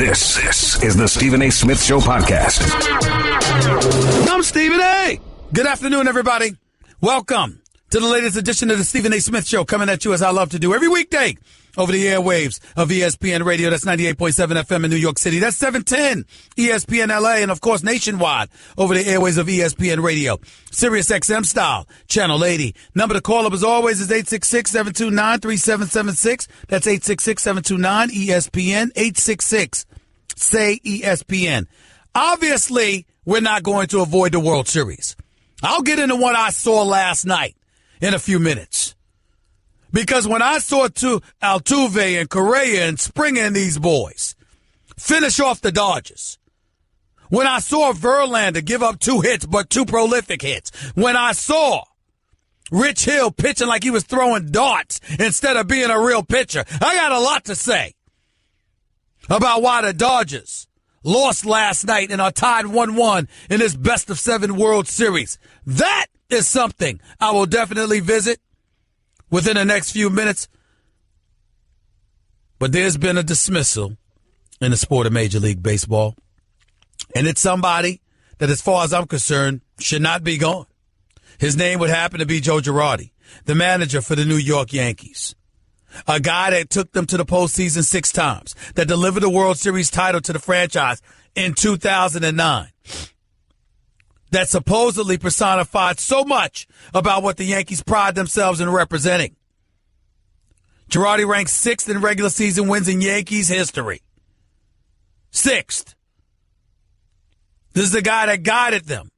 This is the Stephen A. Smith Show podcast. I'm Stephen A. Good afternoon, everybody. Welcome to the latest edition of the Stephen A. Smith Show, coming at you as I love to do every weekday over the airwaves of ESPN Radio. That's 98.7 FM in New York City. That's 710 ESPN LA, and of course nationwide over the airwaves of ESPN Radio. Sirius XM style, channel 80. Number to call up as always is 866-729-3776. That's 866-729-ESPN. 866-SAY ESPN. Obviously, we're not going to avoid the World Series. I'll get into what I saw last night in a few minutes. Because when I saw Altuve and Correa and Springer and these boys finish off the Dodgers, when I saw Verlander give up 2 hits, but 2 prolific hits, when I saw Rich Hill pitching like he was throwing darts instead of being a real pitcher, I got a lot to say about why the Dodgers lost last night and are tied 1-1 in this best-of-7 World Series. That is something I will definitely visit within the next few minutes. But there's been a dismissal in the sport of Major League Baseball. And it's somebody that, as far as I'm concerned, should not be gone. His name would happen to be Joe Girardi, the manager for the New York Yankees. A guy that took them to the postseason 6 times, that delivered the World Series title to the franchise in 2009. That supposedly personified so much about what the Yankees pride themselves in representing. Girardi ranks 6th in regular season wins in Yankees history. 6th. This is the guy that guided them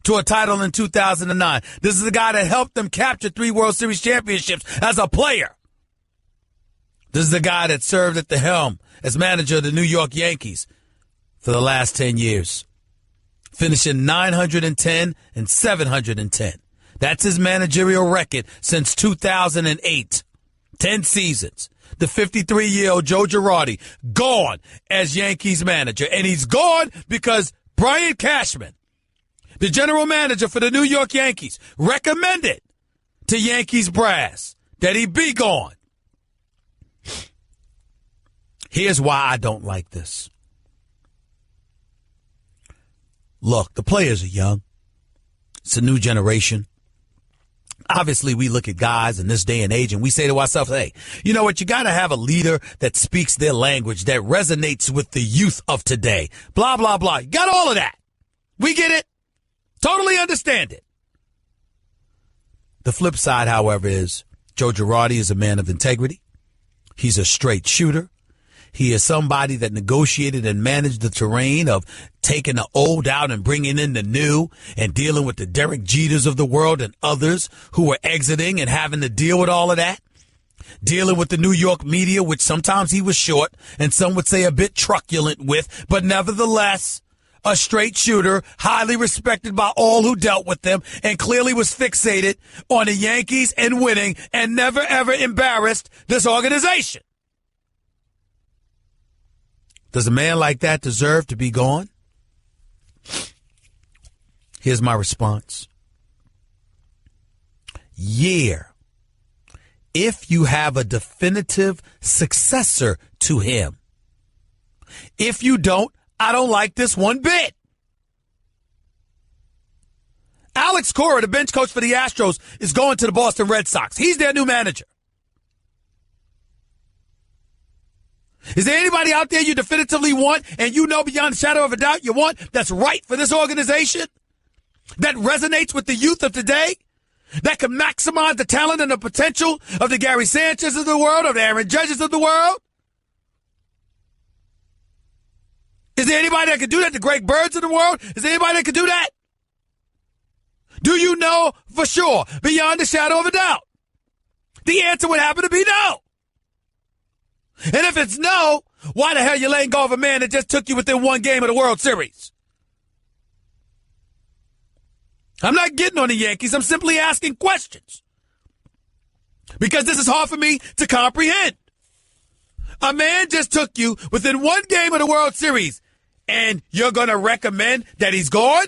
to a title in 2009. This is the guy that helped them capture 3 World Series championships as a player. This is the guy that served at the helm as manager of the New York Yankees for the last 10 years. Finishing 910 and 710. That's his managerial record since 2008. 10 seasons. The 53-year-old Joe Girardi gone as Yankees manager. And he's gone because Brian Cashman, the general manager for the New York Yankees, recommended to Yankees brass that he be gone. Here's why I don't like this. Look, the players are young. It's a new generation. Obviously, we look at guys in this day and age and we say to ourselves, hey, you know what? You got to have a leader that speaks their language, that resonates with the youth of today. Blah, blah, blah. You got all of that. We get it. Totally understand it. The flip side, however, is Joe Girardi is a man of integrity. He's a straight shooter. He is somebody that negotiated and managed the terrain of taking the old out and bringing in the new and dealing with the Derek Jeters of the world and others who were exiting and having to deal with all of that. Dealing with the New York media, which sometimes he was short and some would say a bit truculent with, but nevertheless, a straight shooter, highly respected by all who dealt with them, and clearly was fixated on the Yankees and winning and never, ever embarrassed this organization. Does a man like that deserve to be gone? Here's my response. Yeah. If you have a definitive successor to him. If you don't, I don't like this one bit. Alex Cora, the bench coach for the Astros, is going to the Boston Red Sox. He's their new manager. Is there anybody out there you definitively want and you know beyond a shadow of a doubt you want that's right for this organization? That resonates with the youth of today? That can maximize the talent and the potential of the Gary Sanchez of the world, of the Aaron Judges of the world? Is there anybody that can do that? The Greg Birds of the world? Is there anybody that can do that? Do you know for sure, beyond a shadow of a doubt? The answer would happen to be no. And if it's no, why the hell you letting go of a man that just took you within one game of the World Series? I'm not getting on the Yankees. I'm simply asking questions. Because this is hard for me to comprehend. A man just took you within one game of the World Series, and you're going to recommend that he's gone?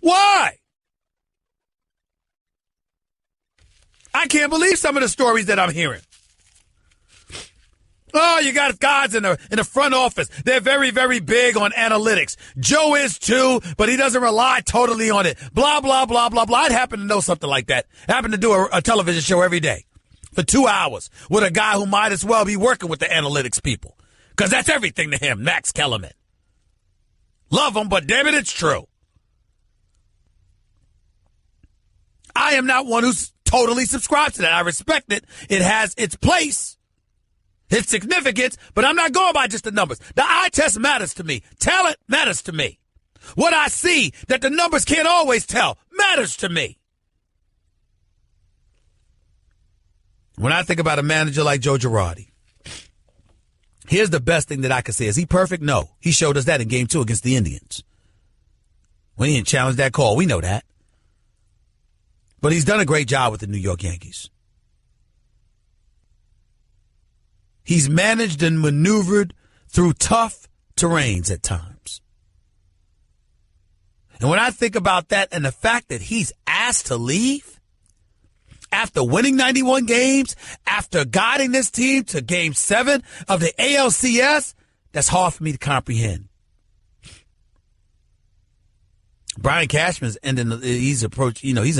Why? I can't believe some of the stories that I'm hearing. Oh, you got guys in the front office. They're very, very big on analytics. Joe is too, but he doesn't rely totally on it. Blah, blah, blah, blah, blah. I'd happen to know something like that. I happen to do a television show every day for 2 hours with a guy who might as well be working with the analytics people. Because that's everything to him, Max Kellerman. Love him, but damn it, it's true. I am not one who's totally subscribed to that. I respect it. It has its place, its significance, but I'm not going by just the numbers. The eye test matters to me. Talent matters to me. What I see that the numbers can't always tell matters to me. When I think about a manager like Joe Girardi, here's the best thing that I can say. Is he perfect? No. He showed us that in Game 2 against the Indians. When he didn't challenge that call, we know that. But he's done a great job with the New York Yankees. He's managed and maneuvered through tough terrains at times. And when I think about that and the fact that he's asked to leave after winning 91 games, after guiding this team to Game 7 of the ALCS, that's hard for me to comprehend. Brian Cashman's he's in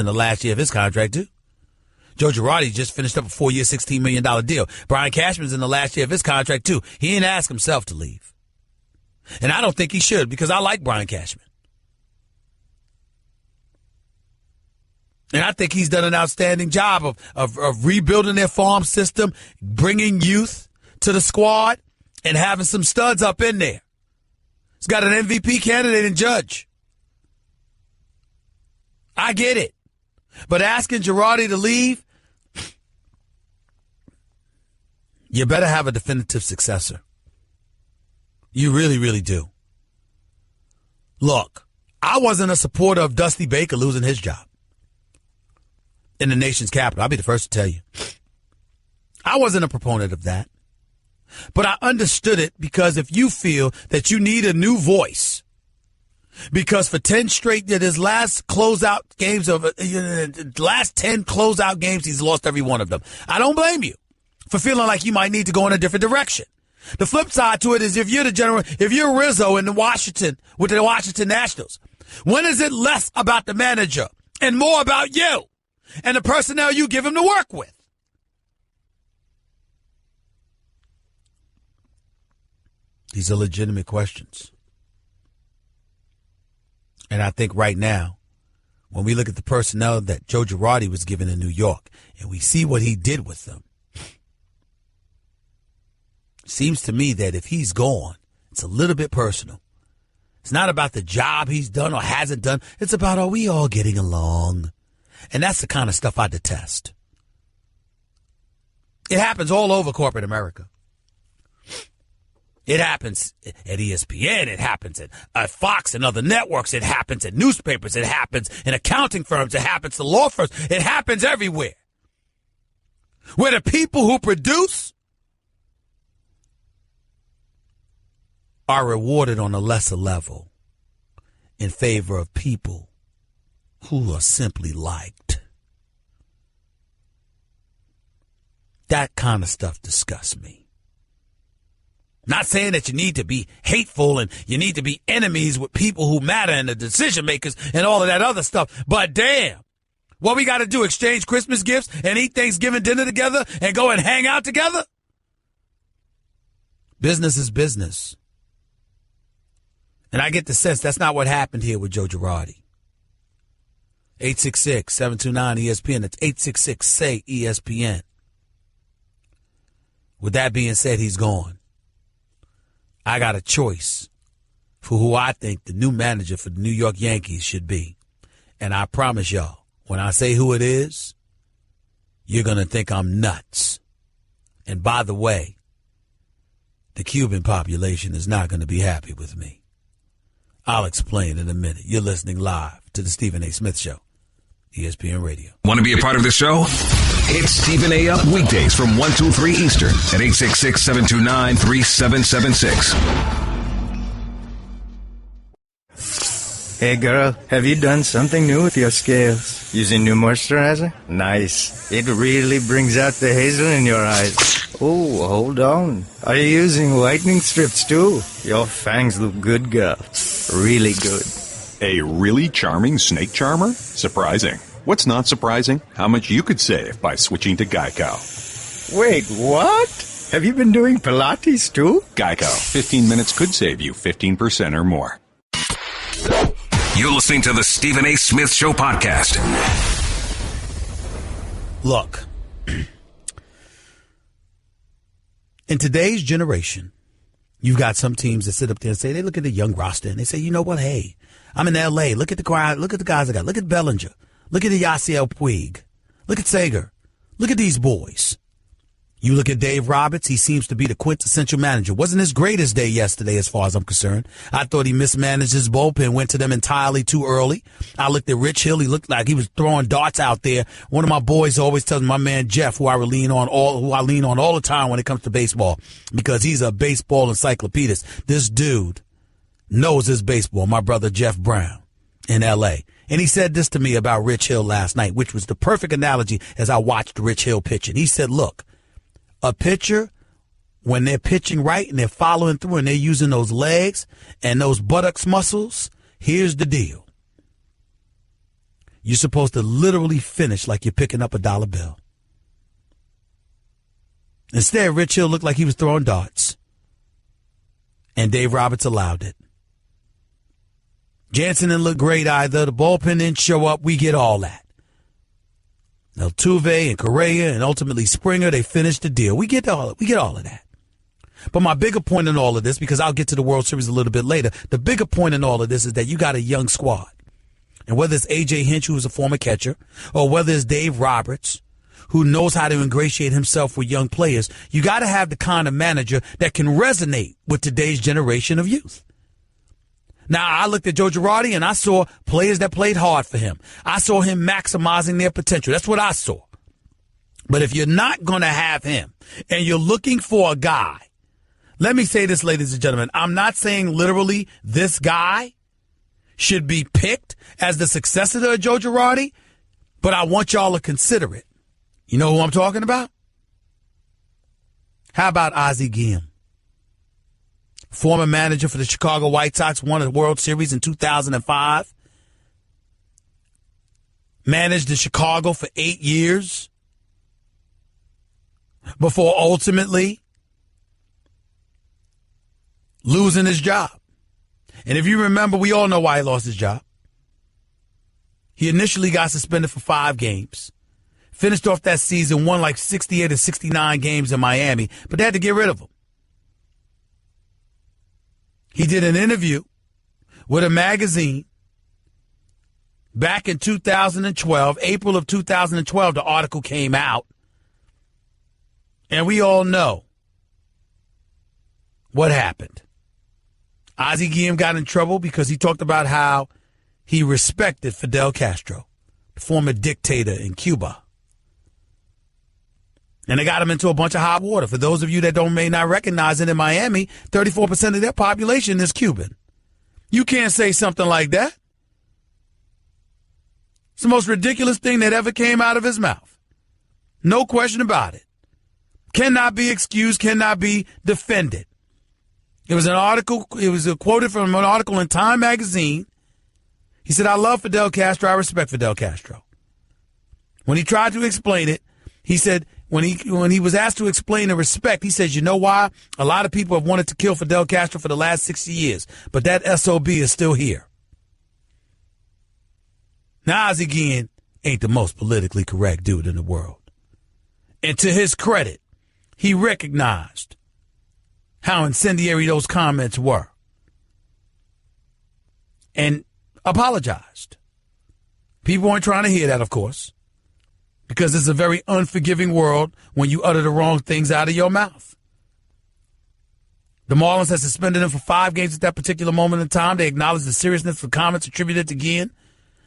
the last year of his contract too. Joe Girardi just finished up a 4-year, $16 million deal. Brian Cashman's in the last year of his contract too. He didn't ask himself to leave. And I don't think he should, because I like Brian Cashman. And I think he's done an outstanding job of rebuilding their farm system, bringing youth to the squad, and having some studs up in there. He's got an MVP candidate in Judge. I get it. But asking Girardi to leave, you better have a definitive successor. You really, really do. Look, I wasn't a supporter of Dusty Baker losing his job in the nation's capital. I'll be the first to tell you. I wasn't a proponent of that. But I understood it, because if you feel that you need a new voice, because for 10 straight, his last closeout games last 10 closeout games, he's lost every one of them. I don't blame you for feeling like you might need to go in a different direction. The flip side to it is if you're Rizzo in Washington with the Washington Nationals, when is it less about the manager and more about you and the personnel you give him to work with? These are legitimate questions. And I think right now, when we look at the personnel that Joe Girardi was given in New York, and we see what he did with them, it seems to me that if he's gone, it's a little bit personal. It's not about the job he's done or hasn't done. It's about, are we all getting along? And that's the kind of stuff I detest. It happens all over corporate America. It happens at ESPN. It happens at Fox and other networks. It happens at newspapers. It happens in accounting firms. It happens to law firms. It happens everywhere. Where the people who produce are rewarded on a lesser level in favor of people who are simply liked. That kind of stuff disgusts me. Not saying that you need to be hateful and you need to be enemies with people who matter and the decision makers and all of that other stuff. But damn, what we got to do, exchange Christmas gifts and eat Thanksgiving dinner together and go and hang out together? Business is business. And I get the sense that's not what happened here with Joe Girardi. 866-729-ESPN. That's 866-SAY-ESPN. With that being said, he's gone. I got a choice for who I think the new manager for the New York Yankees should be. And I promise y'all, when I say who it is, you're going to think I'm nuts. And by the way, the Cuban population is not going to be happy with me. I'll explain in a minute. You're listening live to the Stephen A. Smith Show, ESPN Radio. Want to be a part of the show? Hit Stephen A. up weekdays from 1 to 3 Eastern at 866-729-3776. Hey girl, have you done something new with your scales? Using new moisturizer? Nice. It really brings out the hazel in your eyes. Oh, hold on. Are you using whitening strips too? Your fangs look good, girl. Really good. A really charming snake charmer? Surprising. What's not surprising? How much you could save by switching to Geico. Wait, what? Have you been doing Pilates too? Geico. 15 minutes could save you 15% or more. You're listening to the Stephen A. Smith Show podcast. Look, in today's generation, you've got some teams that sit up there and say, they look at the young roster and they say, you know what, hey, I'm in L.A. Look at the guys I got. Look at Bellinger. Look at the Yasiel Puig. Look at Sager. Look at these boys. You look at Dave Roberts, he seems to be the quintessential manager. Wasn't his greatest day yesterday as far as I'm concerned. I thought he mismanaged his bullpen, went to them entirely too early. I looked at Rich Hill, he looked like he was throwing darts out there. One of my boys always tells me, my man Jeff, who I lean on all the time when it comes to baseball, because he's a baseball encyclopedist. This dude knows his baseball, my brother Jeff Brown in L.A. And he said this to me about Rich Hill last night, which was the perfect analogy as I watched Rich Hill pitching. He said, look, a pitcher, when they're pitching right and they're following through and they're using those legs and those buttocks muscles, here's the deal. You're supposed to literally finish like you're picking up a dollar bill. Instead, Rich Hill looked like he was throwing darts. And Dave Roberts allowed it. Jansen didn't look great either. The bullpen didn't show up. We get all that. Altuve and Correa and ultimately Springer, they finished the deal. We get all of that. But my bigger point in all of this, because I'll get to the World Series a little bit later, the bigger point in all of this is that you got a young squad. And whether it's A.J. Hinch, who's a former catcher, or whether it's Dave Roberts, who knows how to ingratiate himself with young players, you got to have the kind of manager that can resonate with today's generation of youth. Now, I looked at Joe Girardi and I saw players that played hard for him. I saw him maximizing their potential. That's what I saw. But if you're not going to have him and you're looking for a guy, let me say this, ladies and gentlemen. I'm not saying literally this guy should be picked as the successor to Joe Girardi, but I want y'all to consider it. You know who I'm talking about? How about Ozzie Guillen? Former manager for the Chicago White Sox, won a World Series in 2005. Managed in Chicago for 8 years before ultimately losing his job. And if you remember, we all know why he lost his job. He initially got suspended for 5 games. Finished off that season, won like 68 or 69 games in Miami, but they had to get rid of him. He did an interview with a magazine back in 2012, April of 2012, the article came out. And we all know what happened. Ozzie Guillen got in trouble because he talked about how he respected Fidel Castro, the former dictator in Cuba. And they got him into a bunch of hot water. For those of you that may not recognize it, in Miami, 34% of their population is Cuban. You can't say something like that. It's the most ridiculous thing that ever came out of his mouth. No question about it. Cannot be excused, cannot be defended. It was an article, it was quoted from an article in Time magazine. He said, I love Fidel Castro, I respect Fidel Castro. When he tried to explain it, he said, when he was asked to explain the respect, he says, you know why? A lot of people have wanted to kill Fidel Castro for the last 60 years, but that SOB is still here. Now, Ozzie Guillen ain't the most politically correct dude in the world. And to his credit, he recognized how incendiary those comments were and apologized. People weren't trying to hear that, of course, because it's a very unforgiving world when you utter the wrong things out of your mouth. The Marlins had suspended him for 5 games at that particular moment in time. They acknowledged the seriousness of comments attributed to Guillen.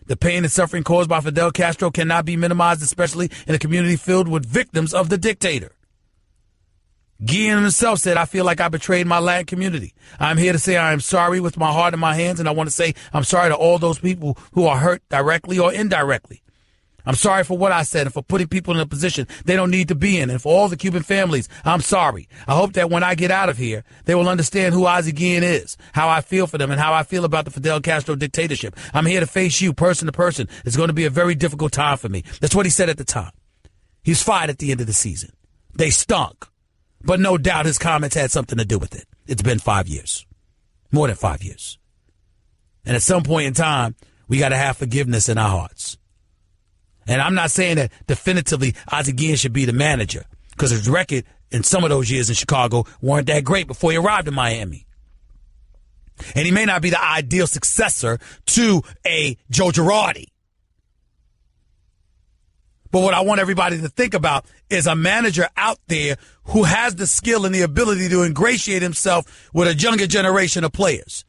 The pain and suffering caused by Fidel Castro cannot be minimized, especially in a community filled with victims of the dictator. Guillen himself said, I feel like I betrayed my Latin community. I'm here to say I am sorry with my heart in my hands, and I want to say I'm sorry to all those people who are hurt directly or indirectly. I'm sorry for what I said and for putting people in a position they don't need to be in. And for all the Cuban families, I'm sorry. I hope that when I get out of here, they will understand who Ozzie Guillen is, how I feel for them, and how I feel about the Fidel Castro dictatorship. I'm here to face you person to person. It's going to be a very difficult time for me. That's what he said at the time. He's fired at the end of the season. They stunk. But no doubt his comments had something to do with it. It's been 5 years. More than 5 years. And at some point in time, we got to have forgiveness in our hearts. And I'm not saying that definitively Ozzie Guillen should be the manager, because his record in some of those years in Chicago weren't that great before he arrived in Miami. And he may not be the ideal successor to a Joe Girardi. But what I want everybody to think about is a manager out there who has the skill and the ability to ingratiate himself with a younger generation of players,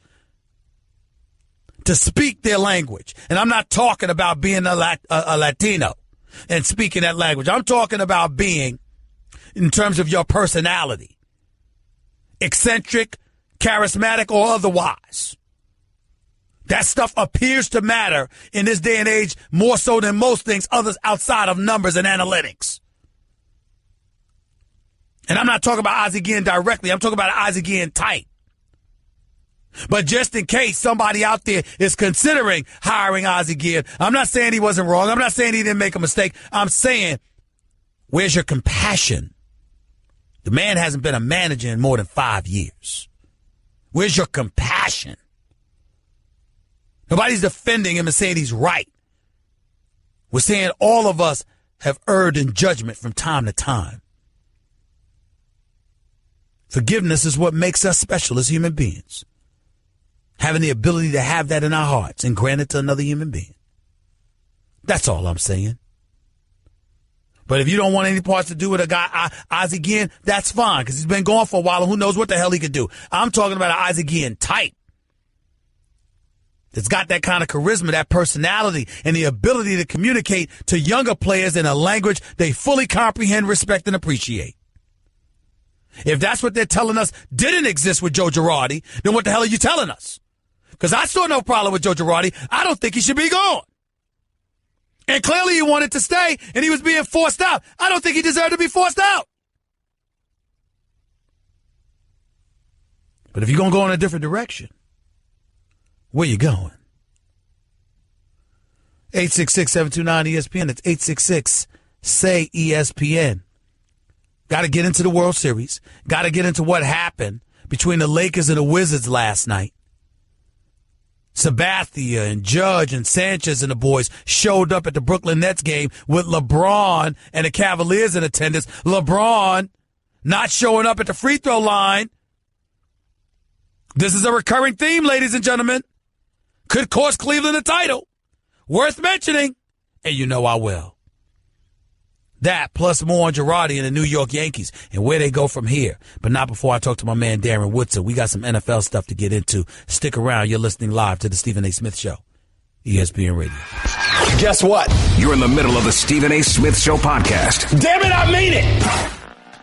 to speak their language. And I'm not talking about being a Latino and speaking that language. I'm talking about being, in terms of your personality, eccentric, charismatic, or otherwise. That stuff appears to matter in this day and age more so than most things others outside of numbers and analytics. And I'm not talking about Ozzie Guillen directly. I'm talking about Ozzie Guillen type. But just in case somebody out there is considering hiring Ozzie Guillen, I'm not saying he wasn't wrong. I'm not saying he didn't make a mistake. I'm saying, where's your compassion? The man hasn't been a manager in more than 5 years. Where's your compassion? Nobody's defending him and saying he's right. We're saying all of us have erred in judgment from time to time. Forgiveness is what makes us special as human beings. Having the ability to have that in our hearts and grant it to another human being. That's all I'm saying. But if you don't want any parts to do with a guy, Ozzie Guillen, that's fine, because he's been gone for a while and who knows what the hell he could do. I'm talking about an Ozzie Guillen type that's got that kind of charisma, that personality, and the ability to communicate to younger players in a language they fully comprehend, respect, and appreciate. If that's what they're telling us didn't exist with Joe Girardi, then what the hell are you telling us? Because I saw no problem with Joe Girardi. I don't think he should be gone. And clearly he wanted to stay, and he was being forced out. I don't think he deserved to be forced out. But if you're going to go in a different direction, where you going? 866-729-ESPN. It's 866-SAY-ESPN. Got to get into the World Series. Got to get into what happened between the Lakers and the Wizards last night. Sabathia and Judge and Sanchez and the boys showed up at the Brooklyn Nets game with LeBron and the Cavaliers in attendance. LeBron not showing up at the free throw line. This is a recurring theme, ladies and gentlemen. Could cost Cleveland a title. Worth mentioning. And you know I will. That plus more on Girardi and the New York Yankees and where they go from here. But not before I talk to my man Darren Woodson. We got some NFL stuff to get into. Stick around. You're listening live to the Stephen A. Smith Show. ESPN Radio. Guess what? You're in the middle of the Stephen A. Smith Show podcast. Damn it, I mean it!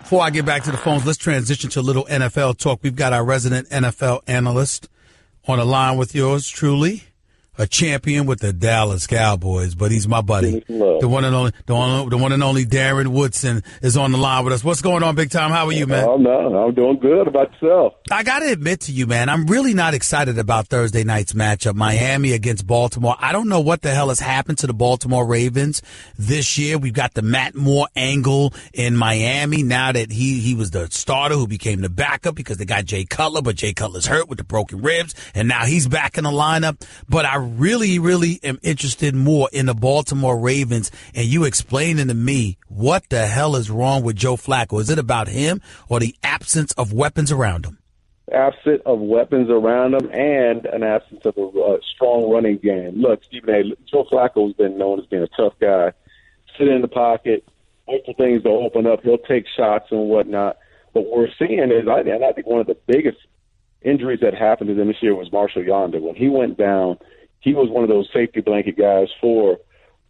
Before I get back to the phones, let's transition to a little NFL talk. We've got our resident NFL analyst on the line with yours truly, a champion with the Dallas Cowboys, but he's my buddy. The one and only Darren Woodson is on the line with us. What's going on, big time? How are you, man? Oh, no, I'm doing good. About yourself? I got to admit to you, man, I'm really not excited about Thursday night's matchup, Miami against Baltimore. I don't know what the hell has happened to the Baltimore Ravens this year. We've got the Matt Moore angle in Miami now that he was the starter who became the backup because they got Jay Cutler, but Jay Cutler's hurt with the broken ribs, and now he's back in the lineup. But I really am interested more in the Baltimore Ravens and you explaining to me what the hell is wrong with Joe Flacco. Is it about him or the absence of weapons around him? Absence of weapons around him and an absence of a strong running game. Look, Stephen A., Joe Flacco has been known as being a tough guy. Sit in the pocket, wait for things to open up. He'll take shots and whatnot. But what we're seeing is, I think one of the biggest injuries that happened to them this year was Marshall Yonder. When he went down, he was one of those safety blanket guys for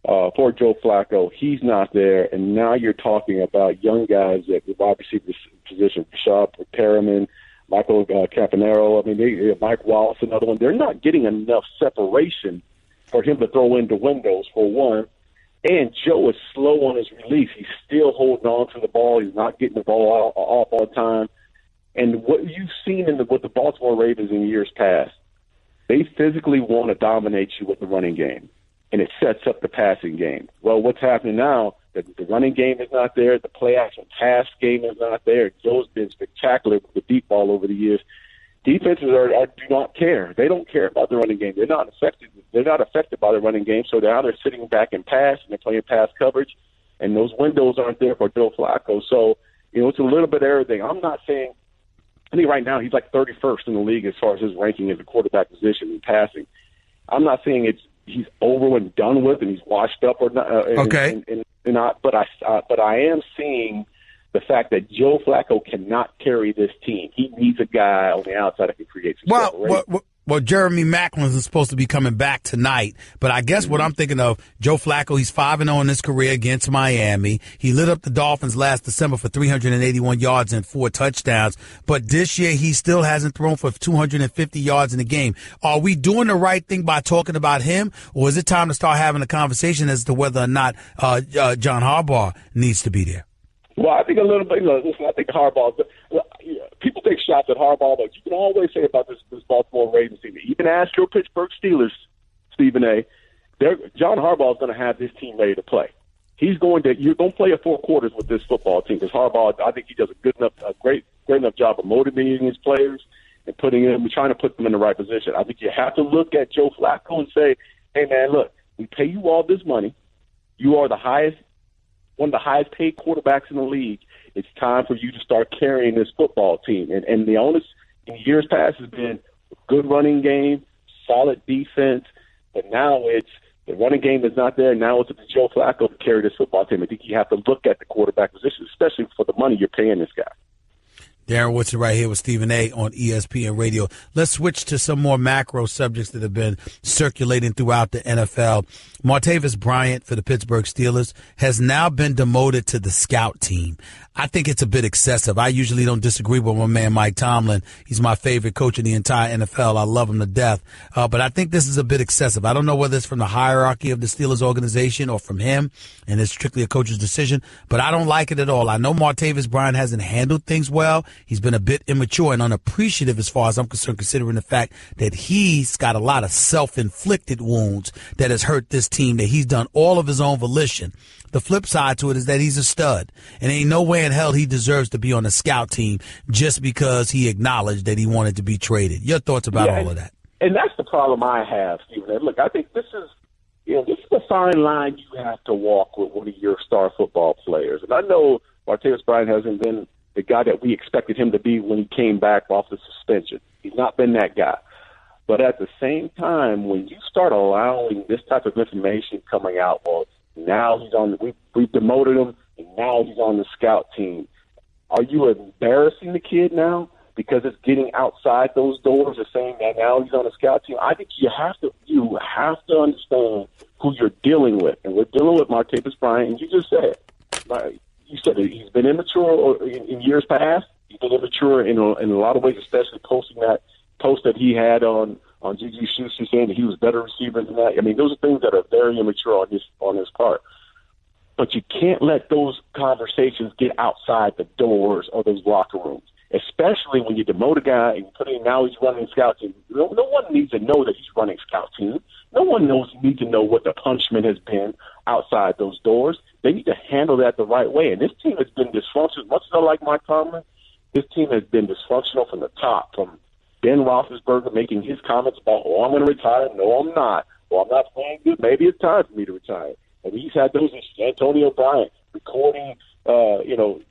for Joe Flacco. He's not there, and now you're talking about young guys at the wide receiver position, Rashad Perriman, Michael Campanaro. I mean, Mike Wallace, another one. They're not getting enough separation for him to throw into windows, for one. And Joe is slow on his release. He's still holding on to the ball. He's not getting the ball off on time. And what you've seen with the Baltimore Ravens in years past, they physically want to dominate you with the running game, and it sets up the passing game. Well, what's happening now, the running game is not there. The play-action pass game is not there. Joe's been spectacular with the deep ball over the years. Defenses do not care. They don't care about the running game. They're not affected. They're not affected by the running game. So now they're sitting back and pass, and they're playing pass coverage, and those windows aren't there for Joe Flacco. So, it's a little bit of everything. I'm not saying – I think right now he's like 31st in the league as far as his ranking as a quarterback position in passing. I'm not saying he's over and done with and he's washed up or not. Okay. But I am seeing – the fact that Joe Flacco cannot carry this team. He needs a guy on the outside that can create some separation. Well, Jeremy Maclin is supposed to be coming back tonight, but I guess what I'm thinking of, Joe Flacco, he's 5-0 in his career against Miami. He lit up the Dolphins last December for 381 yards and 4 touchdowns, but this year he still hasn't thrown for 250 yards in a game. Are we doing the right thing by talking about him, or is it time to start having a conversation as to whether or not John Harbaugh needs to be there? Well, I think a little bit. Listen, I think Harbaugh. People take shots at Harbaugh, but you can always say about this Baltimore Ravens team. Even ask your Pittsburgh Steelers, Stephen A. John Harbaugh is going to have this team ready to play. You're going to play a 4 quarters with this football team because Harbaugh. I think he does a great enough job of motivating his players and trying to put them in the right position. I think you have to look at Joe Flacco and say, "Hey, man, look, we pay you all this money. You are one of the highest paid quarterbacks in the league. It's time for you to start carrying this football team." And the onus in years past has been a good running game, solid defense, but now it's the running game is not there. Now it's up to Joe Flacco to carry this football team. I think you have to look at the quarterback position, especially for the money you're paying this guy. Darren Woodson right here with Stephen A. on ESPN Radio. Let's switch to some more macro subjects that have been circulating throughout the NFL. Martavis Bryant for the Pittsburgh Steelers has now been demoted to the scout team. I think it's a bit excessive. I usually don't disagree with my man Mike Tomlin. He's my favorite coach in the entire NFL. I love him to death. But I think this is a bit excessive. I don't know whether it's from the hierarchy of the Steelers organization or from him, and it's strictly a coach's decision, but I don't like it at all. I know Martavis Bryant hasn't handled things well. He's been a bit immature and unappreciative as far as I'm concerned, considering the fact that he's got a lot of self-inflicted wounds that has hurt this team, that he's done all of his own volition. The flip side to it is that he's a stud, and ain't no way in hell he deserves to be on the scout team just because he acknowledged that he wanted to be traded. Your thoughts about all of that? And that's the problem I have, Stephen. Look, I think this is a fine line you have to walk with one of your star football players. And I know Martavis Bryant hasn't been the guy that we expected him to be when he came back off the suspension. He's not been that guy. But at the same time, when you start allowing this type of information coming out, well, now he's on. We've demoted him, and now he's on the scout team. Are you embarrassing the kid now because it's getting outside those doors and saying that now he's on the scout team? I think you have to understand who you're dealing with, and we're dealing with Martavis Bryant. And you just said it. You said it. He's been immature in years past. He's been immature in a lot of ways, especially posting that post that he had on Juju Schuster saying that he was a better receiver than that. I mean, those are things that are very immature on his part. But you can't let those conversations get outside the doors or those locker rooms, especially when you demote a guy and put in now he's running scout team. No one needs to know that he's running scout team. No one needs to know what the punishment has been outside those doors. They need to handle that the right way. And this team has been dysfunctional. As much as I like Mike Tomlin, this team has been dysfunctional from the top, from Ben Roethlisberger making his comments about, "Oh, I'm going to retire." No, I'm not. Well, I'm not playing good. Maybe it's time for me to retire. And he's had those issues. Antonio Bryant recording, the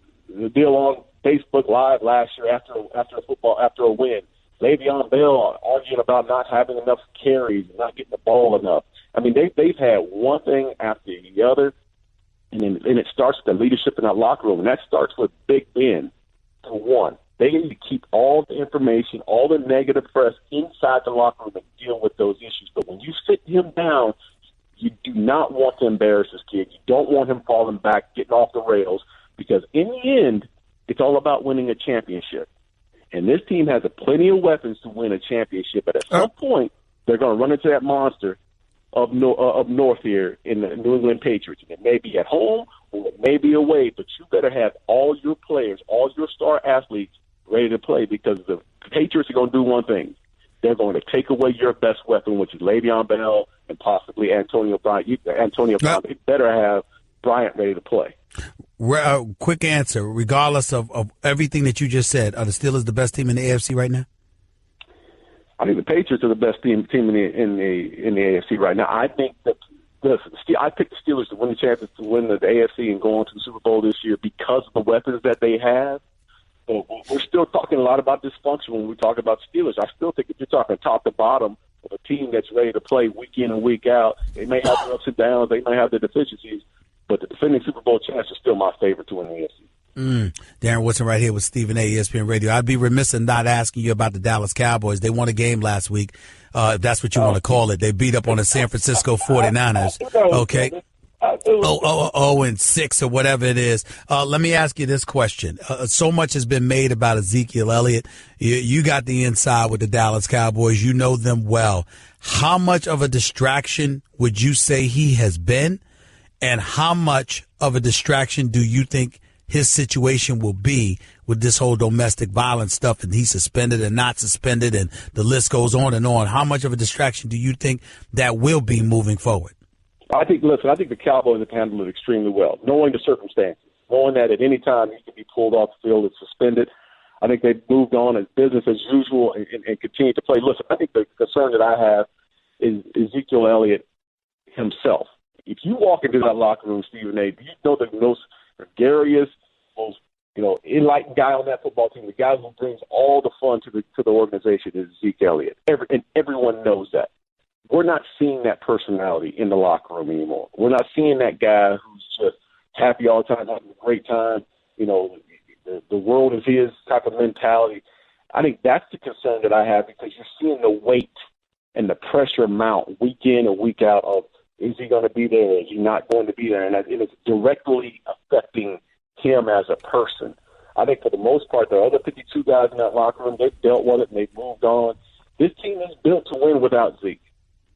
deal on Facebook Live last year after a win. Le'Veon Bell arguing about not having enough carries, not getting the ball enough. I mean, they've had one thing after the other, and it starts with the leadership in that locker room, and that starts with Big Ben, for one. They need to keep all the information, all the negative press inside the locker room and deal with those issues. But when you sit him down, You do not want to embarrass this kid. You don't want him falling back, getting off the rails, because in the end, it's all about winning a championship. And this team has plenty of weapons to win a championship. But at some point, they're going to run into that monster up north here in the New England Patriots. And it may be at home or it may be away, but you better have all your players, all your star athletes ready to play, because the Patriots are going to do one thing. They're going to take away your best weapon, which is Le'Veon Bell and possibly Antonio Bryant. They better have Bryant ready to play. Quick answer, regardless of everything that you just said, are the Steelers the best team in the AFC right now? I think the Patriots are the best team in the AFC right now. I think that I picked the Steelers to win the chances to win the AFC and go on to the Super Bowl this year because of the weapons that they have. But we're still talking a lot about dysfunction when we talk about Steelers. I still think if you're talking top to bottom of a team that's ready to play week in and week out, they may have their ups and downs, they may have their deficiencies, but the defending Super Bowl champs are still my favorite to win the AFC. Darren Woodson right here with Stephen A. ESPN Radio. I'd be remiss in not asking you about the Dallas Cowboys. They won a game last week, if that's what you want to call it. They beat up on the San Francisco 49ers. Okay. 0-6 or whatever it is. Let me ask you this question. So much has been made about Ezekiel Elliott. You got the inside with the Dallas Cowboys. You know them well. How much of a distraction would you say he has been? And how much of a distraction do you think his situation will be with this whole domestic violence stuff, and he's suspended and not suspended, and the list goes on and on? How much of a distraction do you think that will be moving forward? I think the Cowboys have handled it extremely well, knowing the circumstances, knowing that at any time he can be pulled off the field and suspended. I think they've moved on as business as usual and continue to play. Listen, I think the concern that I have is Ezekiel Elliott himself. If you walk into that locker room, Stephen A., do you know the most gregarious, most enlightened guy on that football team, the guy who brings all the fun to the organization, is Zeke Elliott. And everyone knows that. We're not seeing that personality in the locker room anymore. We're not seeing that guy who's just happy all the time, having a great time. The world is his type of mentality. I think that's the concern that I have, because you're seeing the weight and the pressure mount week in and week out of, is he going to be there? Is he not going to be there? And it's directly affecting him as a person. I think for the most part, the other 52 guys in that locker room, they've dealt with it and they've moved on. This team is built to win without Zeke.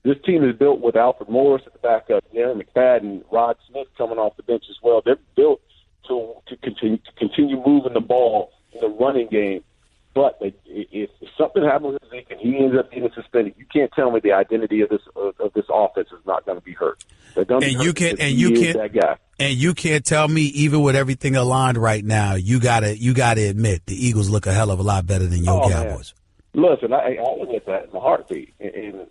This team is built with Alfred Morris at the backup, Darren McFadden, Rod Smith coming off the bench as well. They're built to continue moving the ball in the running game. But if something happens with Zeke and he ends up getting suspended, you can't tell me the identity of this offense is not going to be hurt. They're going to be hurt because that guy. And you can't tell me, even with everything aligned right now, you gotta admit the Eagles look a hell of a lot better than your Cowboys. Man. Listen, I look at that in a heartbeat. And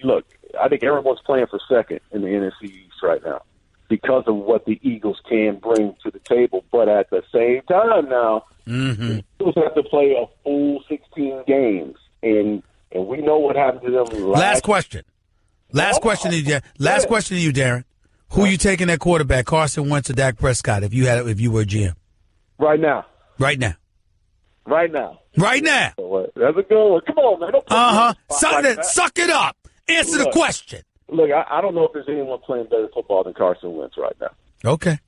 look, I think everyone's playing for second in the NFC East right now because of what the Eagles can bring to the table. But at the same time now, the Eagles have to play a full 16 games. And we know what happened to them last question. Last question to you, Darren. Who you taking at quarterback, Carson Wentz or Dak Prescott, if you were a GM? Right now. That's a good one. Come on, man. Suck it up. Answer the question. Look, I don't know if there's anyone playing better football than Carson Wentz right now. Okay.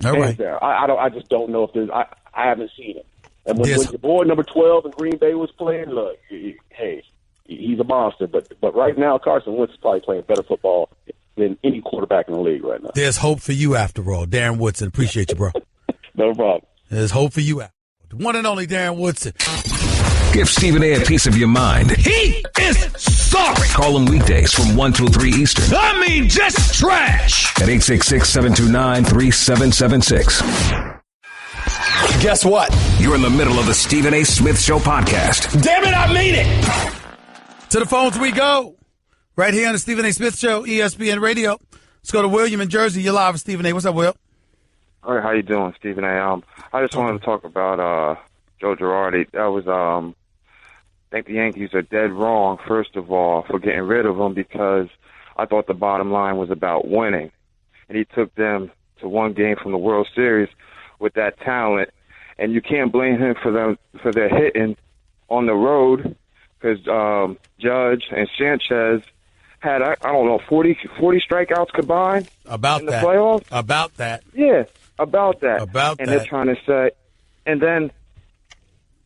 All right. I just don't know if there's. I haven't seen it. And when your boy number 12 in Green Bay was playing, look, hey, he's a monster. But right now, Carson Wentz is probably playing better football than any quarterback in the league right now. There's hope for you after all. Darren Woodson, appreciate you, bro. No problem. There's hope for you after all. The one and only Darren Woodson. Give Stephen A. piece of your mind. He is sorry. Call him weekdays from 1 till 3 Eastern. I mean, just trash. At 866-729-3776. Guess what? You're in the middle of the Stephen A. Smith Show podcast. Damn it, I mean it. To the phones we go. Right here on the Stephen A. Smith Show, ESPN Radio. Let's go to William in Jersey. You're live with Stephen A. What's up, Will? All right, how you doing, Stephen A? I just wanted to talk about Joe Girardi. That was I think the Yankees are dead wrong, first of all, for getting rid of him, because I thought the bottom line was about winning. And he took them to one game from the World Series with that talent. And you can't blame him for their hitting on the road, because Judge and Sanchez had, I don't know, 40 strikeouts combined about in the that. playoffs. About that. Yeah, about that. About and that. they're trying to say, and then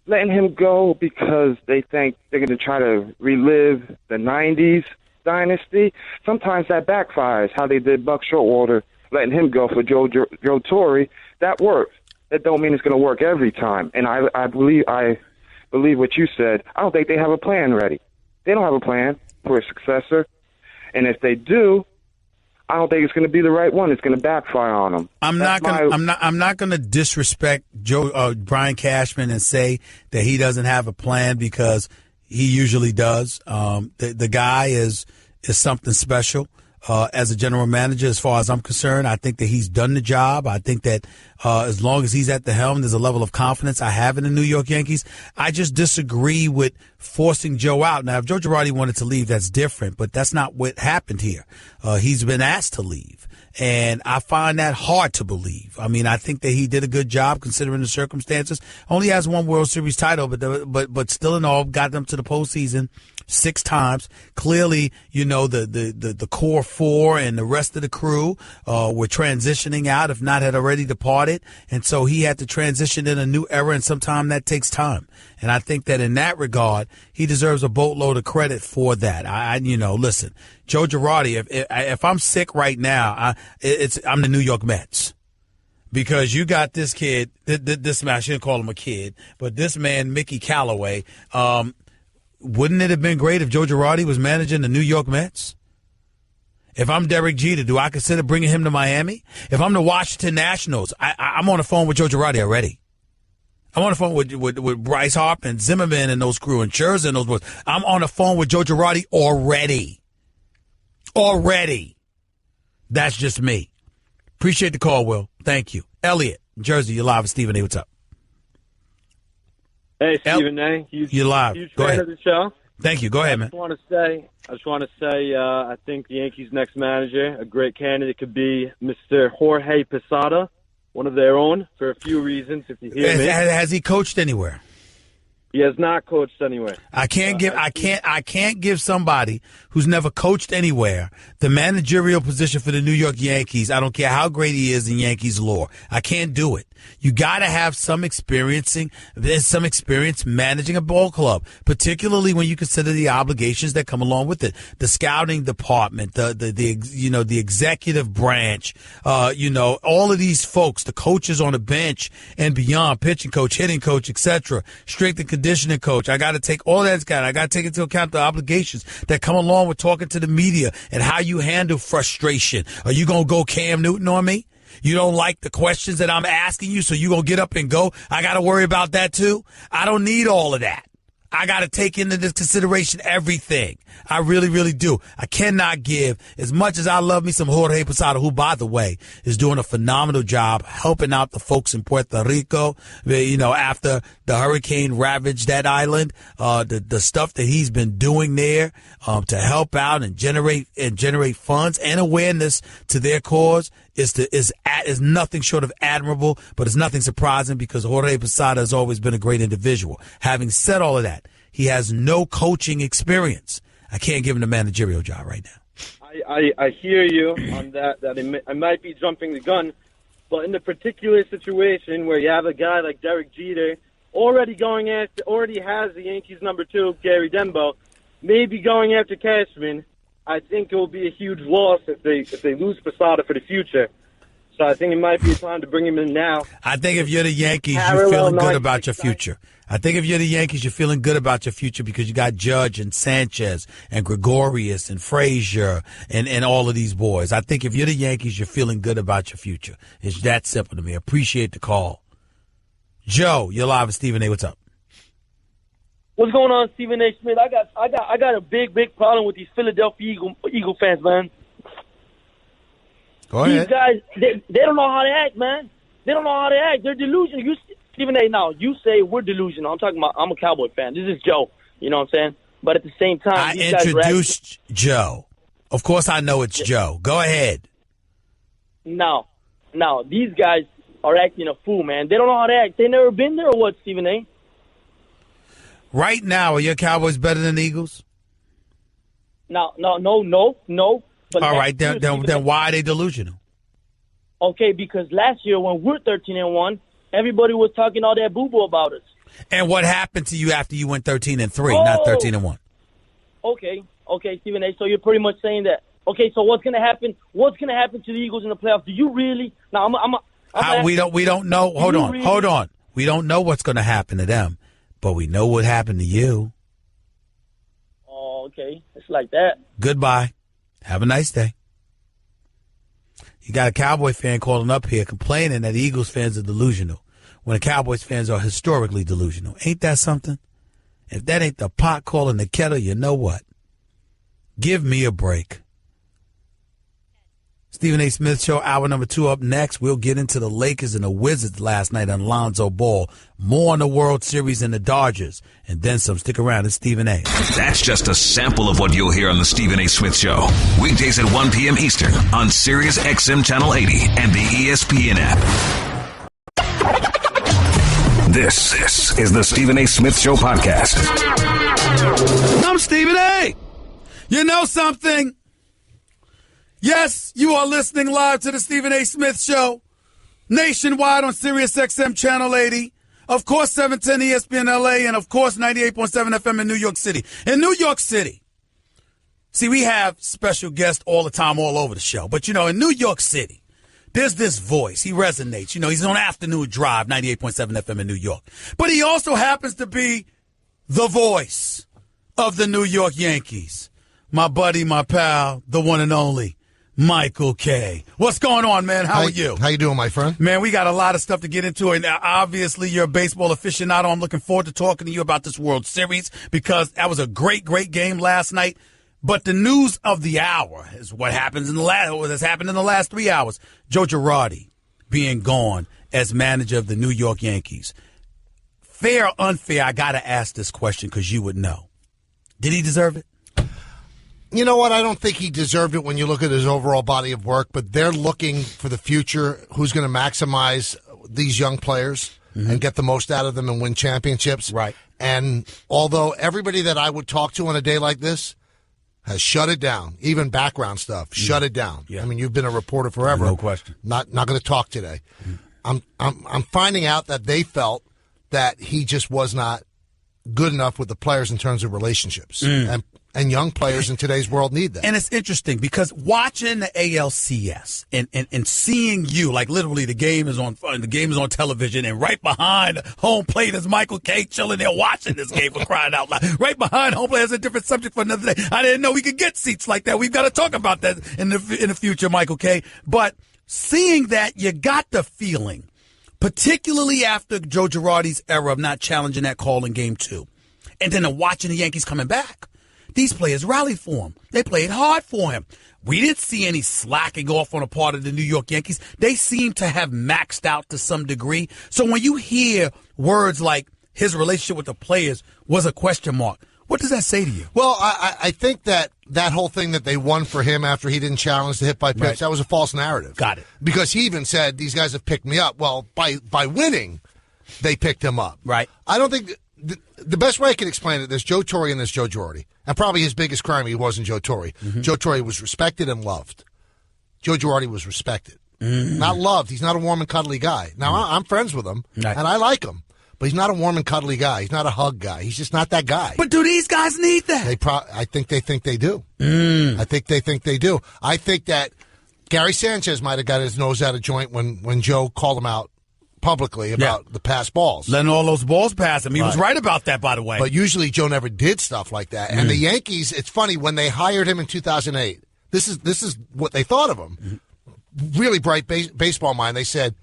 letting him go because they think they're going to try to relive the 90s dynasty. Sometimes that backfires, how they did Buck Showalter, letting him go for Joe Torre. That works. That don't mean it's going to work every time. And I believe what you said. I don't think they have a plan ready. They don't have a plan for a successor. And if they do, I don't think it's going to be the right one. It's going to backfire on them. I'm not going to disrespect Brian Cashman and say that he doesn't have a plan, because he usually does. The guy is something special. As a general manager, as far as I'm concerned, I think that he's done the job. I think that as long as he's at the helm, there's a level of confidence I have in the New York Yankees. I just disagree with forcing Joe out. Now, if Joe Girardi wanted to leave, that's different, but that's not what happened here. He's been asked to leave, and I find that hard to believe. I mean, I think that he did a good job considering the circumstances. Only has one World Series title, but still in all, got them to the postseason 6 times. Clearly, the core 4 and the rest of the crew were transitioning out, if not had already departed. And so he had to transition in a new era, and sometimes that takes time. And I think that in that regard, he deserves a boatload of credit for that. Listen, Joe Girardi, if I'm sick right now, I'm the New York Mets. Because you got this kid, this man, I shouldn't call him a kid, but this man, Mickey Callaway, wouldn't it have been great if Joe Girardi was managing the New York Mets? If I'm Derek Jeter, do I consider bringing him to Miami? If I'm the Washington Nationals, I'm on the phone with Joe Girardi already. I'm on the phone with Bryce Harper and Zimmerman and those crew and Scherzer and those boys. I'm on the phone with Joe Girardi already. Already. That's just me. Appreciate the call, Will. Thank you. Elliot, Jersey, you're live with Stephen A. What's up? Hey, Stephen A. You're live. Huge Go fan ahead. of the show. Thank you. Go ahead, man. I just want to say, I think the Yankees' next manager, a great candidate, could be Mr. Jorge Posada, one of their own, for a few reasons. If you hear me, has he coached anywhere? He has not coached anywhere. I can't give somebody who's never coached anywhere the managerial position for the New York Yankees. I don't care how great he is in Yankees lore. I can't do it. You got to have some experience managing a ball club, particularly when you consider the obligations that come along with it. The scouting department, the executive branch, all of these folks, the coaches on the bench and beyond, pitching coach, hitting coach, etc., strength and conditioning coach. I got to take all that. I got to take into account the obligations that come along with talking to the media and how you handle frustration. Are you going to go Cam Newton on me? You don't like the questions that I'm asking you, so you going to get up and go? I got to worry about that too? I don't need all of that. I got to take into this consideration everything. I really, really do. I cannot give, as much as I love me some Jorge Posada, who, by the way, is doing a phenomenal job helping out the folks in Puerto Rico, after the hurricane ravaged that island, the stuff that he's been doing there, to help out and generate funds and awareness to their cause is nothing short of admirable, but it's nothing surprising because Jorge Posada has always been a great individual. Having said all of that, he has no coaching experience. I can't give him the managerial job right now. I hear you on that I might be jumping the gun, but in the particular situation where you have a guy like Derek Jeter already has the Yankees number 2, Gary Dembo, maybe going after Cashman, I think it will be a huge loss if they lose Posada for the future. So I think it might be time to bring him in now. I think if you're the Yankees, you're feeling good about your future. I think if you're the Yankees, you're feeling good about your future because you got Judge and Sanchez and Gregorius and Frazier and all of these boys. I think if you're the Yankees, you're feeling good about your future. It's that simple to me. Appreciate the call. Joe, you're live with Stephen A. What's up? What's going on, Stephen A. Smith? I got a big problem with these Philadelphia Eagle fans, man. Go ahead. These guys, they don't know how to act, man. They don't know how to act. They're delusional. Stephen A. Now, you say we're delusional. I'm a Cowboy fan. This is Joe. You know what I'm saying? But at the same time, I introduced Joe. Of course, I know it's Joe. Go ahead. No, these guys are acting a fool, man. They don't know how to act. They never been there or what, Stephen A.? Right now, are your Cowboys better than the Eagles? No. But All right, then why are they delusional? Okay, because last year when we're 13-1, everybody was talking all that boo-boo about us. And what happened to you after you went 13-3, not 13-1? Okay, Stephen A. So you're pretty much saying that. Okay, so what's gonna happen? What's gonna happen to the Eagles in the playoffs? Do you really? Now we don't know. Hold on. We don't know what's going to happen to them, but we know what happened to you. Oh, okay. It's like that. Goodbye. Have a nice day. You got a Cowboy fan calling up here complaining that Eagles fans are delusional when the Cowboys fans are historically delusional. Ain't that something? If that ain't the pot calling the kettle, you know what? Give me a break. Stephen A. Smith Show, hour number 2 up next. We'll get into the Lakers and the Wizards last night on Lonzo Ball. More on the World Series and the Dodgers. And then some. Stick around. It's Stephen A. That's just a sample of what you'll hear on the Stephen A. Smith Show. Weekdays at 1 p.m. Eastern on Sirius XM Channel 80 and the ESPN app. This is the Stephen A. Smith Show podcast. I'm Stephen A. You know something? Yes, you are listening live to the Stephen A. Smith Show, nationwide on Sirius XM Channel 80, of course 710 ESPN LA, and of course 98.7 FM in New York City. In New York City, see, we have special guests all the time all over the show, but, in New York City, there's this voice. He resonates. He's on Afternoon Drive, 98.7 FM in New York. But he also happens to be the voice of the New York Yankees. My buddy, my pal, the one and only Michael K. What's going on, man? How are you? How you doing, my friend? Man, we got a lot of stuff to get into, and obviously you're a baseball aficionado. I'm looking forward to talking to you about this World Series because that was a great, great game last night. But the news of the hour is what happens what has happened in the last 3 hours. Joe Girardi being gone as manager of the New York Yankees. Fair or unfair, I got to ask this question because you would know. Did he deserve it? You know what? I don't think he deserved it when you look at his overall body of work, but they're looking for the future, who's going to maximize these young players and get the most out of them and win championships. Right. And although everybody that I would talk to on a day like this has shut it down, even background stuff, shut it down. Yeah. I mean, you've been a reporter forever. No question. Not going to talk today. I'm finding out that they felt that he just was not good enough with the players in terms of relationships. And young players in today's world need that. And it's interesting because watching the ALCS and seeing you, like literally the game is on television, and right behind home plate is Michael K. chilling there watching this game, for crying out loud. Right behind home plate is a different subject for another day. I didn't know we could get seats like that. We've got to talk about that in the future, Michael K. But seeing that, you got the feeling, particularly after Joe Girardi's era of not challenging that call in Game 2, and then watching the Yankees coming back. These players rallied for him. They played hard for him. We didn't see any slacking off on the part of the New York Yankees. They seem to have maxed out to some degree. So when you hear words like his relationship with the players was a question mark, what does that say to you? Well, I think that whole thing that they won for him after he didn't challenge the hit by pitch, Right. that was a false narrative. Got it. Because he even said, these guys have picked me up. Well, by winning, they picked him up. Right. I don't think the best way I can explain it, there's Joe Torre and there's Joe Girardi. And probably his biggest crime, he wasn't Joe Torre. Joe Torre was respected and loved. Joe Girardi was respected. Not loved. He's not a warm and cuddly guy. Now, I'm friends with him, Right. and I like him. But he's not a warm and cuddly guy. He's not a hug guy. He's just not that guy. But do these guys need that? I think they think they do. I think they think they do. I think that Gary Sanchez might have got his nose out of joint when Joe called him out publicly about the pass balls. Letting all those balls pass him. He was right about that, by the way. But usually Joe never did stuff like that. And the Yankees, it's funny, when they hired him in 2008, this is what they thought of him. Really bright baseball mind. They said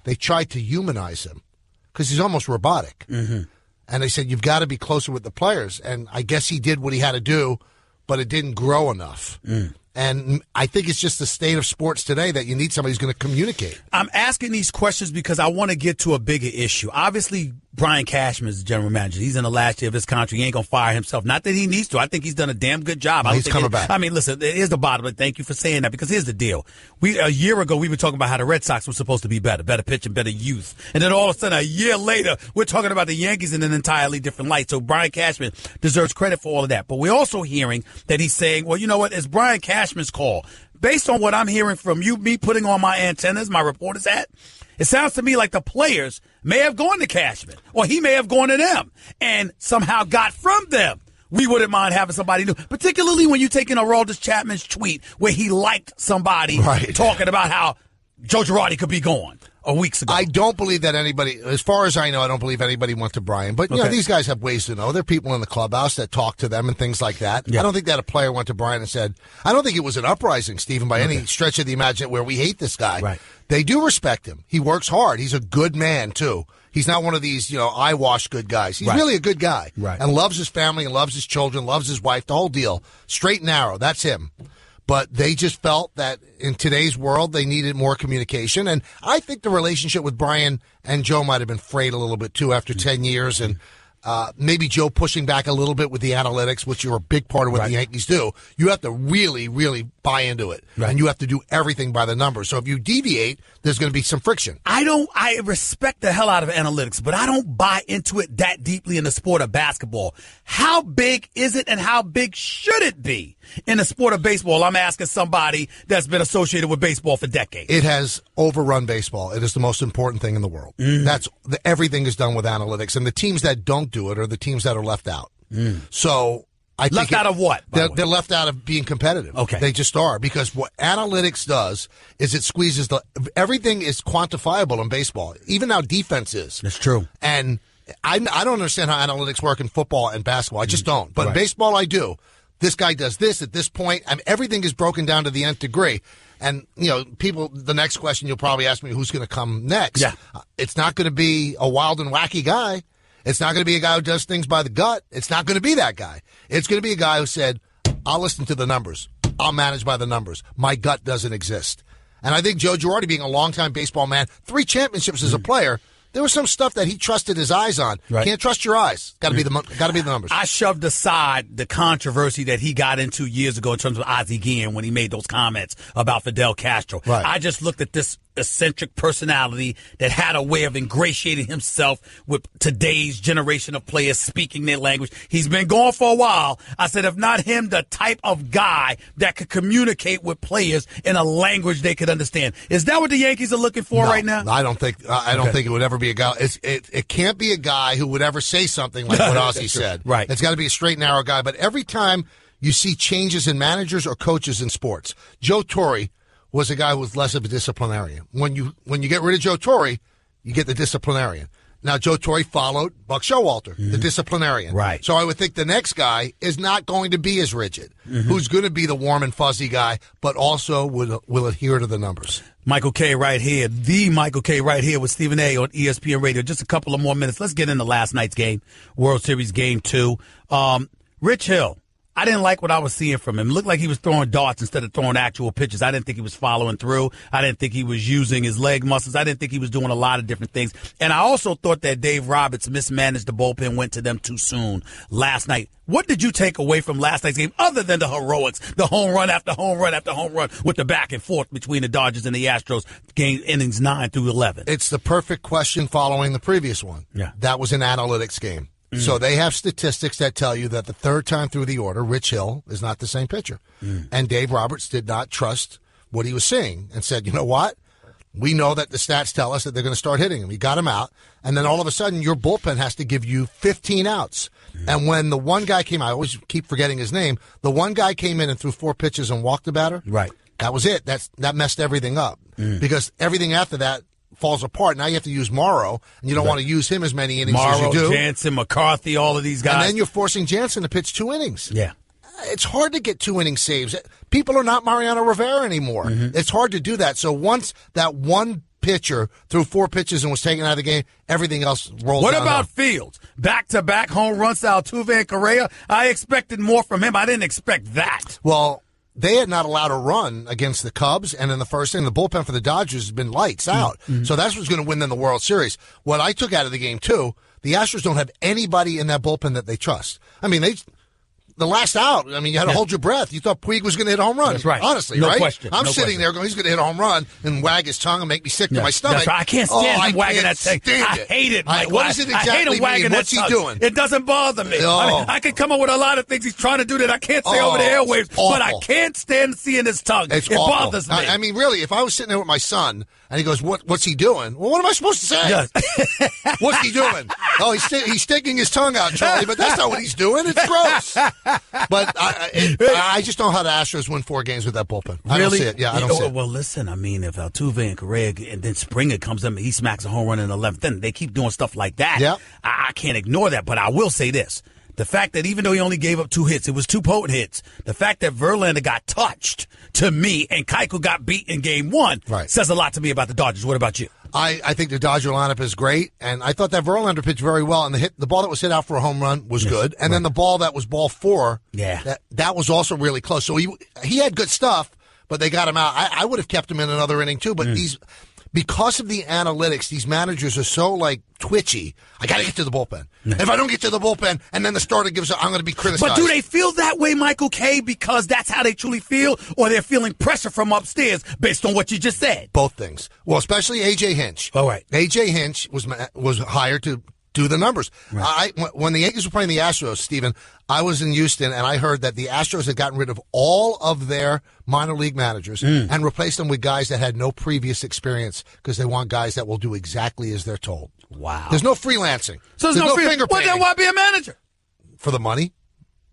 they tried to humanize him because he's almost robotic. And they said, you've got to be closer with the players. And I guess he did what he had to do, but it didn't grow enough. And I think it's just the state of sports today that you need somebody who's going to communicate. I'm asking these questions because I want to get to a bigger issue. Obviously, Brian Cashman is the general manager. He's in the last year of his contract. He ain't going to fire himself. Not that he needs to. I think he's done a damn good job. He's coming back. I mean, listen, here's the bottom line. Thank you for saying that, because here's the deal. A year ago, we were talking about how the Red Sox were supposed to be better pitching, better youth. And then all of a sudden, a year later, we're talking about the Yankees in an entirely different light. So Brian Cashman deserves credit for all of that. But we're also hearing that he's saying, well, you know what? It's Brian Cashman's call. Based on what I'm hearing from you, me putting on my antennas, my reporter's hat, it sounds to me like the players may have gone to Cashman, or he may have gone to them and somehow got from them. We wouldn't mind having somebody new, particularly when you take in Aroldis Chapman's tweet where he liked somebody talking about how Joe Girardi could be gone weeks ago. I don't believe that anybody, as far as I know, I don't believe anybody went to Brian. But, you know, these guys have ways to know. There are people in the clubhouse that talk to them and things like that. Yeah. I don't think that a player went to Brian and said, I don't think it was an uprising, Stephen, by any stretch of the imagination where we hate this guy. Right. They do respect him. He works hard. He's a good man, too. He's not one of these, you know, eyewash good guys. He's really a good guy. Right. And loves his family and loves his children, loves his wife, the whole deal. Straight and narrow. That's him. But they just felt that in today's world, they needed more communication. And I think the relationship with Brian and Joe might have been frayed a little bit, too, after 10 years. And maybe Joe pushing back a little bit with the analytics, which are a big part of what the Yankees do. You have to really, really buy into it. Right. And you have to do everything by the numbers. So if you deviate, there's going to be some friction. I respect the hell out of analytics, but I don't buy into it that deeply in the sport of basketball. How big is it and how big should it be in the sport of baseball? I'm asking somebody that's been associated with baseball for decades. It has overrun baseball. It is the most important thing in the world. Everything is done with analytics, and the teams that don't do it are the teams that are left out. So I think left out of what? They're left out of being competitive. Okay. They just are, because what analytics does is it squeezes everything is quantifiable in baseball, even how defense is. That's true. And I don't understand how analytics work in football and basketball. I just don't. But in baseball, I do. This guy does this at this point. I mean, everything is broken down to the nth degree. And, you know, people, the next question you'll probably ask me, who's going to come next? Yeah. It's not going to be a wild and wacky guy. It's not going to be a guy who does things by the gut. It's not going to be that guy. It's going to be a guy who said, I'll listen to the numbers. I'll manage by the numbers. My gut doesn't exist. And I think Joe Girardi, being a longtime baseball man, 3 championships as a player, there was some stuff that he trusted his eyes on. Right. Can't trust your eyes. Got to be the numbers. I shoved aside the controversy that he got into years ago in terms of Ozzie Guillen when he made those comments about Fidel Castro. Right. I just looked at this eccentric personality that had a way of ingratiating himself with today's generation of players speaking their language. He's been gone for a while. I said, if not him, the type of guy that could communicate with players in a language they could understand. Is that what the Yankees are looking for right now? I don't think it would ever be a guy. It can't be a guy who would ever say something like what Ozzie said. Right. It's got to be a straight, narrow guy. But every time you see changes in managers or coaches in sports, Joe Torre was a guy who was less of a disciplinarian. When you get rid of Joe Torre, you get the disciplinarian. Now, Joe Torre followed Buck Showalter, the disciplinarian. Right. So I would think the next guy is not going to be as rigid, who's going to be the warm and fuzzy guy, but also will adhere to the numbers. Michael K. right here, the Michael K. right here with Stephen A. on ESPN Radio. Just a couple of more minutes. Let's get into last night's game, World Series Game 2. Rich Hill. I didn't like what I was seeing from him. It looked like he was throwing darts instead of throwing actual pitches. I didn't think he was following through. I didn't think he was using his leg muscles. I didn't think he was doing a lot of different things. And I also thought that Dave Roberts mismanaged the bullpen, went to them too soon last night. What did you take away from last night's game other than the heroics, the home run after home run after home run with the back and forth between the Dodgers and the Astros, game innings 9 through 11? It's the perfect question following the previous one. Yeah. That was an analytics game. So they have statistics that tell you that the third time through the order, Rich Hill is not the same pitcher. And Dave Roberts did not trust what he was seeing and said, you know what? We know that the stats tell us that they're going to start hitting him. He got him out. And then all of a sudden, your bullpen has to give you 15 outs. And when the one guy came, I always keep forgetting his name, the one guy came in and threw 4 pitches and walked the batter. Right. That was it. That messed everything up. Because everything after that falls apart. Now you have to use Morrow, and you don't want to use him as many innings as you do. Jansen, McCarthy, all of these guys. And then you're forcing Jansen to pitch 2 innings. Yeah. It's hard to get 2 inning saves. People are not Mariano Rivera anymore. It's hard to do that. So once that one pitcher threw 4 pitches and was taken out of the game, everything else rolls What down about Fields? Back-to-back home runs to Altuve and Correa? I expected more from him. I didn't expect that. Well, they had not allowed a run against the Cubs, and in the first inning, the bullpen for the Dodgers has been lights out. So that's what's going to win them the World Series. What I took out of the game, too, the Astros don't have anybody in that bullpen that they trust. I mean, the last out, I mean, you had to hold your breath. You thought Puig was going to hit a home run. That's right. Honestly, no right? Question. I'm sitting there going, he's going to hit a home run and wag his tongue and make me sick to my stomach. That's right. I can't stand him wagging that thing. I hate it, Mike. What does it exactly I hate him wagging mean? that What's he tongue. doing? It doesn't bother me. I could come up with a lot of things he's trying to do that I can't say over the airwaves, but I can't stand seeing his tongue. It bothers me. I mean, really, if I was sitting there with my son and he goes, what's he doing? Well, what am I supposed to say? Yes. What's he doing? Oh, he's sticking his tongue out, Charlie, but that's not what he's doing. It's gross. But I just don't know how the Astros win 4 games with that bullpen. I don't see it. Yeah, I don't see it. Well, listen, I mean, if Altuve and Correa and then Springer comes up and he smacks a home run in the 11th, then they keep doing stuff like that. Yep. I can't ignore that, but I will say this. The fact that even though he only gave up 2 hits, it was 2 potent hits. The fact that Verlander got touched, to me, and Keuchel got beat in Game 1 says a lot to me about the Dodgers. What about you? I think the Dodger lineup is great, and I thought that Verlander pitched very well, and the ball that was hit out for a home run was good, and then the ball that was ball 4, that was also really close. So he had good stuff, but they got him out. I would have kept him in another inning too, but because of the analytics, these managers are so twitchy. I got to get to the bullpen. If I don't get to the bullpen, and then the starter gives up, I'm going to be criticized. But do they feel that way, Michael K., because that's how they truly feel, or they're feeling pressure from upstairs based on what you just said? Both things. Well, especially A.J. Hinch. All right. A.J. Hinch was hired to do the numbers. Right. When the Yankees were playing the Astros, Stephen, I was in Houston, and I heard that the Astros had gotten rid of all of their minor league managers and replaced them with guys that had no previous experience because they want guys that will do exactly as they're told. Wow. There's no freelancing. So there's no finger painting. Well, then why be a manager? For the money.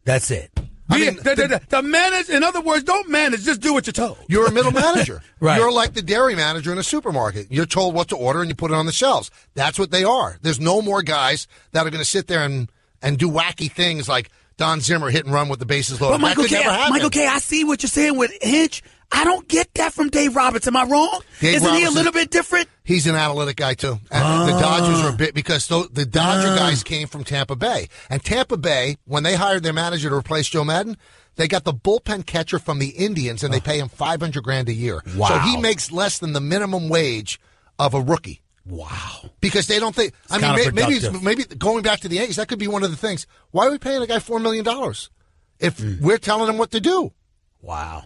That's it. The manage, in other words, don't manage, just do what you're told. You're a middle manager. Right. You're like the dairy manager in a supermarket. You're told what to order and you put it on the shelves. That's what they are. There's no more guys that are going to sit there and do wacky things like Don Zimmer hit and run with the bases loaded. But Michael K., I see what you're saying with Hinch. I don't get that from Dave Roberts. Am I wrong? Isn't he a little bit different? He's an analytic guy, too. And the Dodgers are a bit, because the Dodger guys came from Tampa Bay. And Tampa Bay, when they hired their manager to replace Joe Madden, they got the bullpen catcher from the Indians, and they pay him $500,000 a year. Wow. So he makes less than the minimum wage of a rookie. Wow. Because they don't think, maybe going back to the Yankees, that could be one of the things. Why are we paying a guy $4 million if we're telling him what to do? Wow.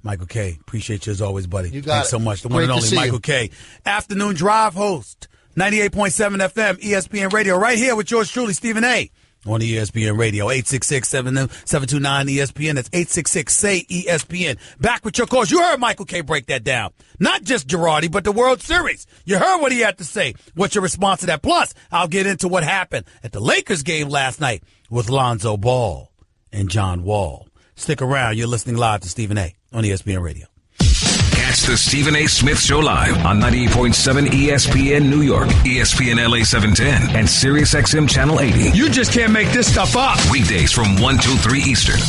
Michael K., appreciate you as always, buddy. You got Thanks it. so much. The one and only Michael K., Afternoon Drive host, 98.7 FM, ESPN Radio, right here with yours truly, Stephen A., on the ESPN Radio, 866-729-ESPN. That's 866-SAY-ESPN. Back with your calls. You heard Michael K. break that down. Not just Girardi, but the World Series. You heard what he had to say. What's your response to that? Plus, I'll get into what happened at the Lakers game last night with Lonzo Ball and John Wall. Stick around. You're listening live to Stephen A. on ESPN Radio. Catch the Stephen A. Smith Show live on 98.7 ESPN New York, ESPN LA 710, and Sirius XM Channel 80. You just can't make this stuff up. Weekdays from 1 to 3 Eastern.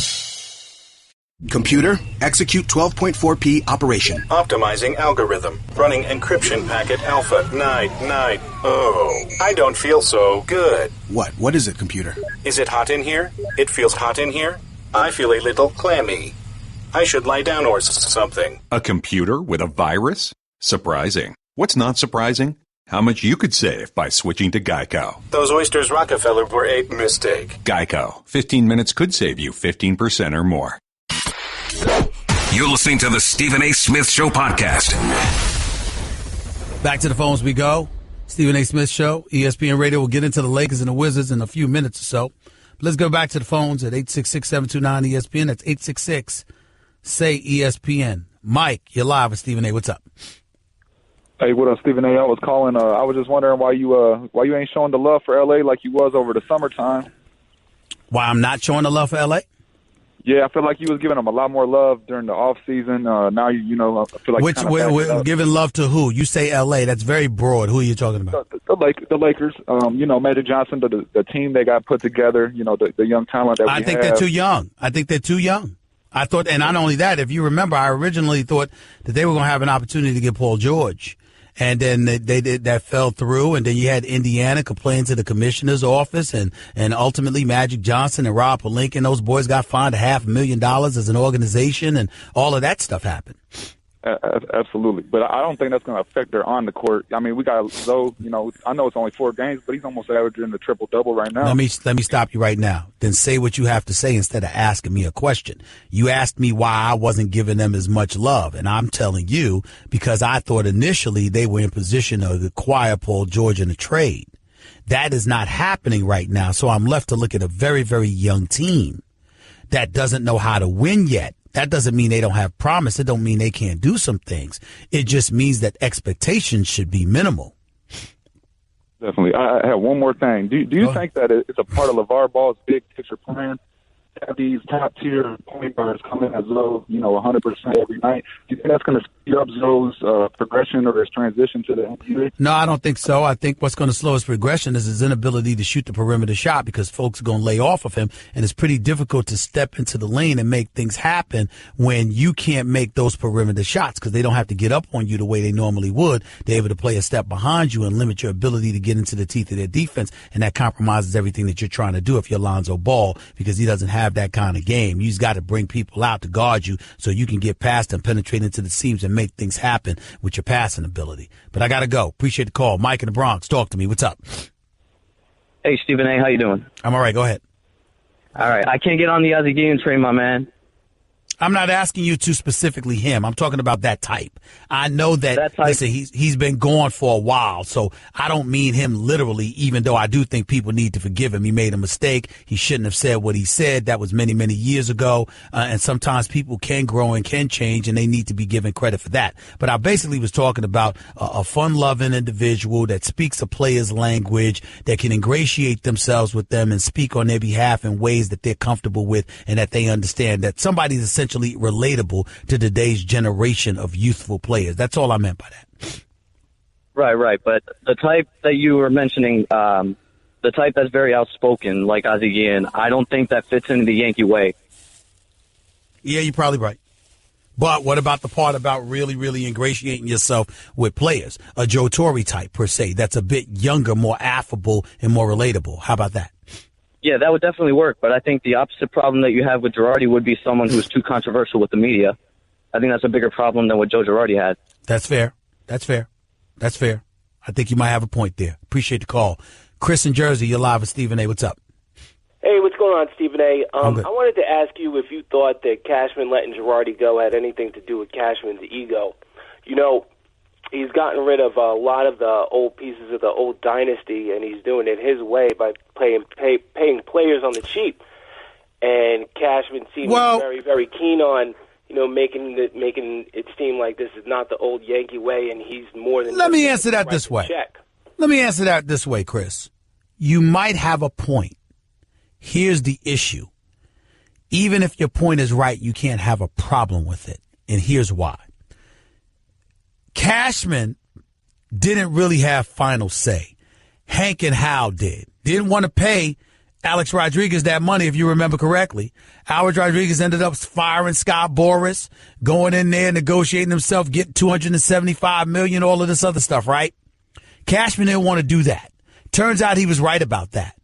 Computer, execute 12.4p operation. Optimizing algorithm. Running encryption packet alpha 990. Oh, I don't feel so good. What is it, computer? Is it hot in here? It feels hot in here. I feel a little clammy. I should lie down or something. A computer with a virus? Surprising. What's not surprising? How much you could save by switching to Geico. Those oysters Rockefeller were a mistake. Geico. 15 minutes could save you 15% or more. You're listening to the Stephen A. Smith Show podcast. Back to the phones we go. Stephen A. Smith Show, ESPN Radio. We'll get into the Lakers and the Wizards in a few minutes or so. But let's go back to the phones at 866-729-ESPN. That's 866-SAY-ESPN. Mike, you're live with Stephen A. What's up? Hey, what up, Stephen A? I was calling. I was just wondering why you ain't showing the love for L.A. like you was over the summertime. Why I'm not showing the love for L.A.? Yeah, I feel like you was giving them a lot more love during the off season. Now I feel like we're giving love to who? You say L.A. That's very broad. Who are you talking about? The Lakers. Magic Johnson, the team they got put together. The young talent that we have. I think they're too young. I thought, and not only that, if you remember, I originally thought that they were going to have an opportunity to get Paul George. And then they did that fell through, and then you had Indiana complain to the commissioner's office, and ultimately Magic Johnson and Rob Pelinka and those boys got fined $500,000 as an organization, and all of that stuff happened. Absolutely. But I don't think that's going to affect her on the court. I mean, we got Zoe, I know it's only 4 games, but he's almost averaging the triple-double right now. Let me stop you right now. Then say what you have to say instead of asking me a question. You asked me why I wasn't giving them as much love, and I'm telling you because I thought initially they were in position to acquire Paul George in a trade. That is not happening right now, so I'm left to look at a very, very young team that doesn't know how to win yet. That doesn't mean they don't have promise. It don't mean they can't do some things. It just means that expectations should be minimal. Definitely. I have one more thing. Do you think that it's a part of LeVar Ball's big picture plan to have these top-tier point guards come in as Zoe, 100% every night? Do you think that's going to speed up Zoe's progression or his transition to the NBA? No, I don't think so. I think what's going to slow his progression is his inability to shoot the perimeter shot because folks are going to lay off of him, and it's pretty difficult to step into the lane and make things happen when you can't make those perimeter shots because they don't have to get up on you the way they normally would. They're able to play a step behind you and limit your ability to get into the teeth of their defense, and that compromises everything that you're trying to do if you're Lonzo Ball because he doesn't have that kind of game. You've got to bring people out to guard you so you can get past them, penetrate into the seams, and make things happen with your passing ability. But I got to go. Appreciate the call. Mike in the Bronx, talk to me. What's up? Hey, Stephen A., how you doing? I'm all right. Go ahead. All right. I can't get on the Azaghian train, my man. I'm not asking you to specifically him. I'm talking about that type. I know that listen, he's been gone for a while, so I don't mean him literally, even though I do think people need to forgive him. He made a mistake. He shouldn't have said what he said. That was many, many years ago, and sometimes people can grow and can change, and they need to be given credit for that. But I basically was talking about a fun-loving individual that speaks a player's language, that can ingratiate themselves with them and speak on their behalf in ways that they're comfortable with and that they understand, that somebody's essentially relatable to today's generation of youthful players. That's all I meant by that. Right. But the type that you were mentioning, the type that's very outspoken, like Azaghian, I don't think that fits into the Yankee way. Yeah, you're probably right. But what about the part about really, really ingratiating yourself with players? A Joe Torre type, per se, that's a bit younger, more affable, and more relatable. How about that? Yeah, that would definitely work, but I think the opposite problem that you have with Girardi would be someone who's too controversial with the media. I think that's a bigger problem than what Joe Girardi had. That's fair. I think you might have a point there. Appreciate the call. Chris in Jersey, you're live with Stephen A. What's up? Hey, what's going on, Stephen A.? I good. wanted to ask you if you thought that Cashman letting Girardi go had anything to do with Cashman's ego. He's gotten rid of a lot of the old pieces of the old dynasty, and he's doing it his way by paying players on the cheap. And Cashman seems very, very keen on making it seem like this is not the old Yankee way, and he's more than. Let me answer that this way. Let me answer that this way, Chris. You might have a point. Here's the issue. Even if your point is right, you can't have a problem with it, and here's why. Cashman didn't really have final say. Hank and Hal did. Didn't want to pay Alex Rodriguez that money, if you remember correctly. Alex Rodriguez ended up firing Scott Boras, going in there, negotiating himself, getting $275 million, all of this other stuff, right? Cashman didn't want to do that. Turns out he was right about that.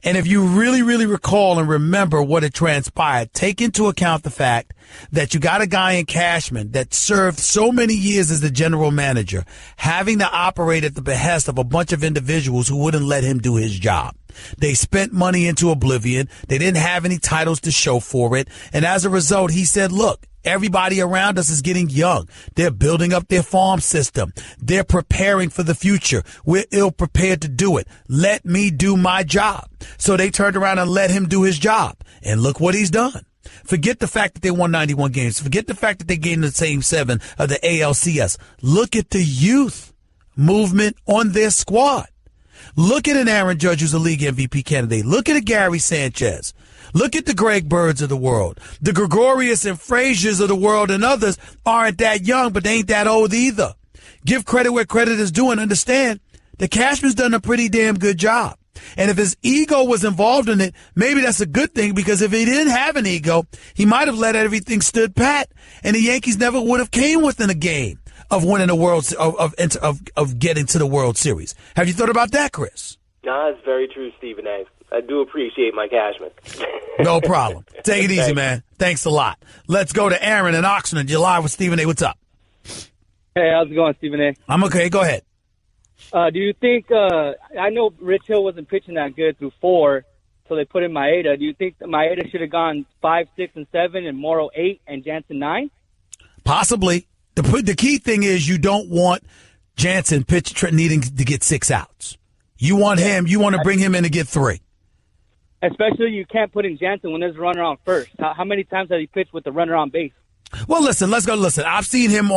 And if you really, really recall and remember what had transpired, take into account the fact that you got a guy in Cashman that served so many years as the general manager, having to operate at the behest of a bunch of individuals who wouldn't let him do his job. They spent money into oblivion. They didn't have any titles to show for it. And as a result, he said, look, everybody around us is getting young. They're building up their farm system. They're preparing for the future. We're ill prepared to do it. Let me do my job. So they turned around and let him do his job. And look what he's done. Forget the fact that they won 91 games. Forget the fact that they gained the same 7 of the ALCS. Look at the youth movement on their squad. Look at an Aaron Judge who's a league MVP candidate. Look at a Gary Sanchez. Look at the Greg Birds of the world. The Gregorius and Fraziers of the world and others aren't that young, but they ain't that old either. Give credit where credit is due and understand that Cashman's done a pretty damn good job. And if his ego was involved in it, maybe that's a good thing, because if he didn't have an ego, he might have let everything stood pat, and the Yankees never would have came within a game of winning the World of getting to the World Series. Have you thought about that, Chris? No, that's very true, Stephen A. I do appreciate my Cashman. No problem. Take it easy, man. Thanks a lot. Let's go to Aaron in Oxnard. You're live with Stephen A. What's up? Hey, how's it going, Stephen A? I'm okay. Go ahead. Do you think, I know Rich Hill wasn't pitching that good through 4, so they put in Maeda. Do you think that Maeda should have gone 5, 6, and 7, and Morrow 8, and Jansen 9? Possibly. The key thing is you don't want Jansen needing to get 6 outs. You want to bring him in to get 3. Especially you can't put in Jansen when there's a runner on first. How many times has he pitched with the runner on base? Well, listen, let's go. Listen, I've seen him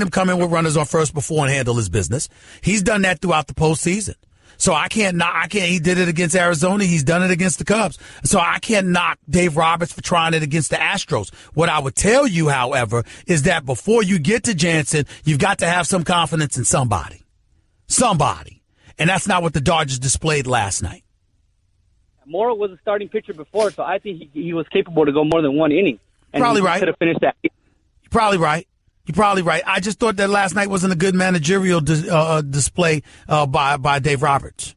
come in with runners on first before and handle his business. He's done that throughout the postseason. So I can't, he did it against Arizona. He's done it against the Cubs. So I can't knock Dave Roberts for trying it against the Astros. What I would tell you, however, is that before you get to Jansen, you've got to have some confidence in somebody. Somebody. And that's not what the Dodgers displayed last night. Morrow was a starting pitcher before, so I think he was capable to go more than 1 inning. And Probably right. Could have finished that. You're probably right. I just thought that last night wasn't a good managerial display by Dave Roberts.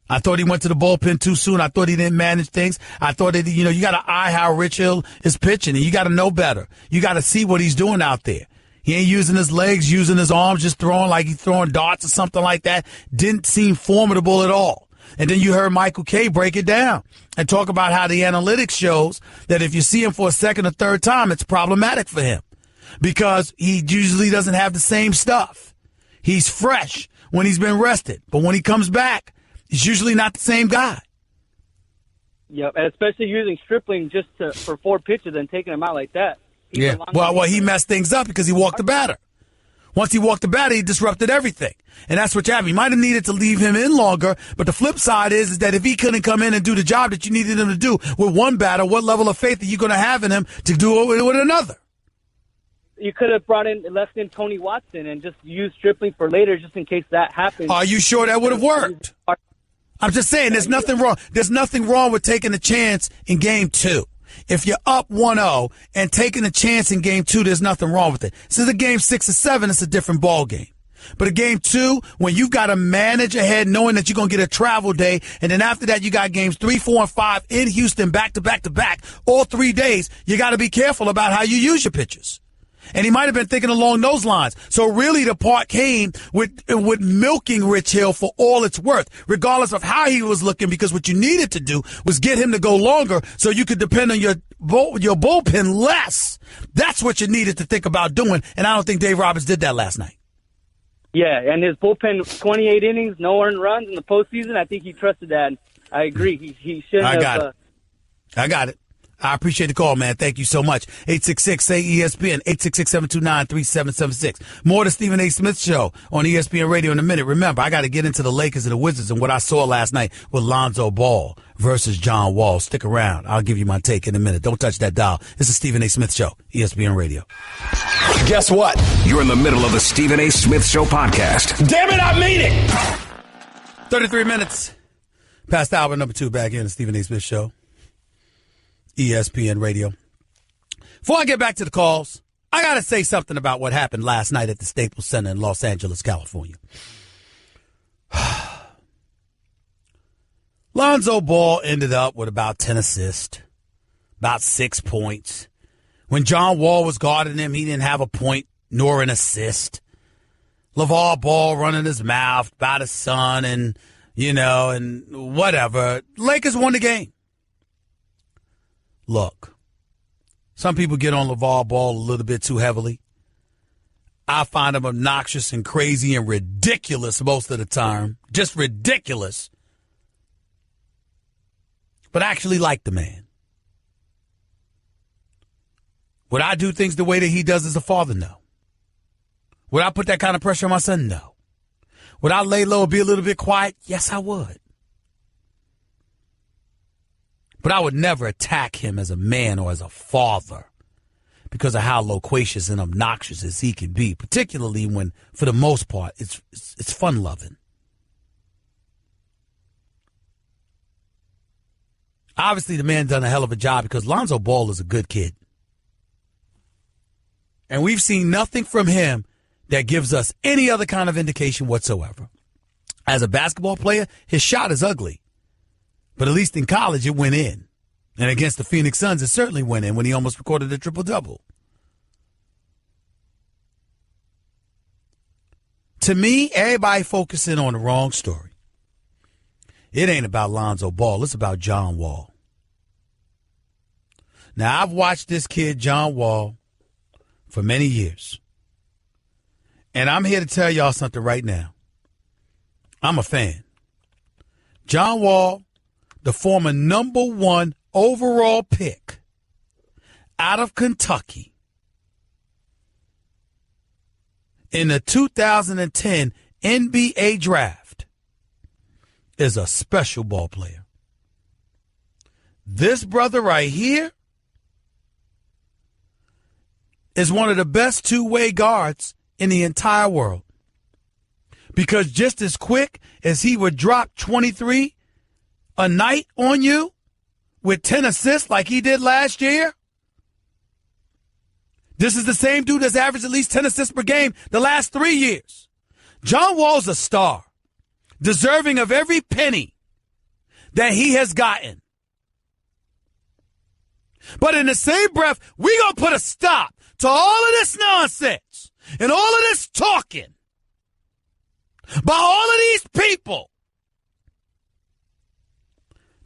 I thought he went to the bullpen too soon. I thought he didn't manage things. I thought that, you got to eye how Rich Hill is pitching, and you got to know better. You got to see what he's doing out there. He ain't using his legs, using his arms, just throwing like he's throwing darts or something like that. Didn't seem formidable at all. And then you heard Michael Kay break it down and talk about how the analytics shows that if you see him for a second or third time, it's problematic for him because he usually doesn't have the same stuff. He's fresh when he's been rested, but when he comes back, he's usually not the same guy. Yep, and especially using Stripling for 4 pitches and taking him out like that. Well, he messed things up because he walked the batter. Once he walked the batter, he disrupted everything. And that's what happened. You might have needed to leave him in longer, but the flip side is that if he couldn't come in and do the job that you needed him to do with one batter, what level of faith are you going to have in him to do it with another? You could have left in Tony Watson and just used Stripling for later just in case that happens. Are you sure that would have worked? I'm just saying there's nothing wrong. There's nothing wrong with taking a chance in Game 2. If you're up 1-0 and taking a chance in Game 2, there's nothing wrong with it. This is a Game 6 or 7, it's a different ball game. But a Game 2, when you've got to manage ahead knowing that you're going to get a travel day, and then after that you got Games 3, 4, and 5 in Houston back to back to back, all 3 days, you got to be careful about how you use your pitches. And he might have been thinking along those lines. So really the part came with milking Rich Hill for all it's worth, regardless of how he was looking, because what you needed to do was get him to go longer so you could depend on your bullpen less. That's what you needed to think about doing, and I don't think Dave Roberts did that last night. Yeah, and his bullpen, 28 innings, no earned runs in the postseason, I think he trusted that. I agree. He shouldn't have. I got it. I appreciate the call, man. Thank you so much. 866-SAY-ESPN, 866-729-3776. More to Stephen A. Smith Show on ESPN Radio in a minute. Remember, I got to get into the Lakers and the Wizards and what I saw last night with Lonzo Ball versus John Wall. Stick around. I'll give you my take in a minute. Don't touch that dial. This is Stephen A. Smith Show, ESPN Radio. Guess what? You're in the middle of the Stephen A. Smith Show podcast. Damn it, I mean it! 33 minutes past hour number 2 back in the Stephen A. Smith Show. ESPN Radio. Before I get back to the calls, I got to say something about what happened last night at the Staples Center in Los Angeles, California. Lonzo Ball ended up with about 10 assists, about 6 points. When John Wall was guarding him, he didn't have a point nor an assist. LeVar Ball running his mouth about his son and whatever. Lakers won the game. Look, some people get on LeVar Ball a little bit too heavily. I find him obnoxious and crazy and ridiculous most of the time. Just ridiculous. But I actually like the man. Would I do things the way that he does as a father? No. Would I put that kind of pressure on my son? No. Would I lay low and be a little bit quiet? Yes, I would. But I would never attack him as a man or as a father because of how loquacious and obnoxious as he can be, particularly when, for the most part, it's fun-loving. Obviously, the man done a hell of a job because Lonzo Ball is a good kid. And we've seen nothing from him that gives us any other kind of indication whatsoever. As a basketball player, his shot is ugly. But at least in college, it went in. And against the Phoenix Suns, it certainly went in when he almost recorded a triple-double. To me, everybody focusing on the wrong story. It ain't about Lonzo Ball. It's about John Wall. Now, I've watched this kid, John Wall, for many years. And I'm here to tell y'all something right now. I'm a fan. John Wall, the former number 1 overall pick out of Kentucky in the 2010 NBA draft, is a special ball player. This brother right here is one of the best two-way guards in the entire world. Because just as quick as he would drop 23 a night on you with 10 assists like he did last year, this is the same dude that's averaged at least 10 assists per game the last 3 years. John Wall's a star, deserving of every penny that he has gotten. But in the same breath, we gonna put a stop to all of this nonsense and all of this talking by all of these people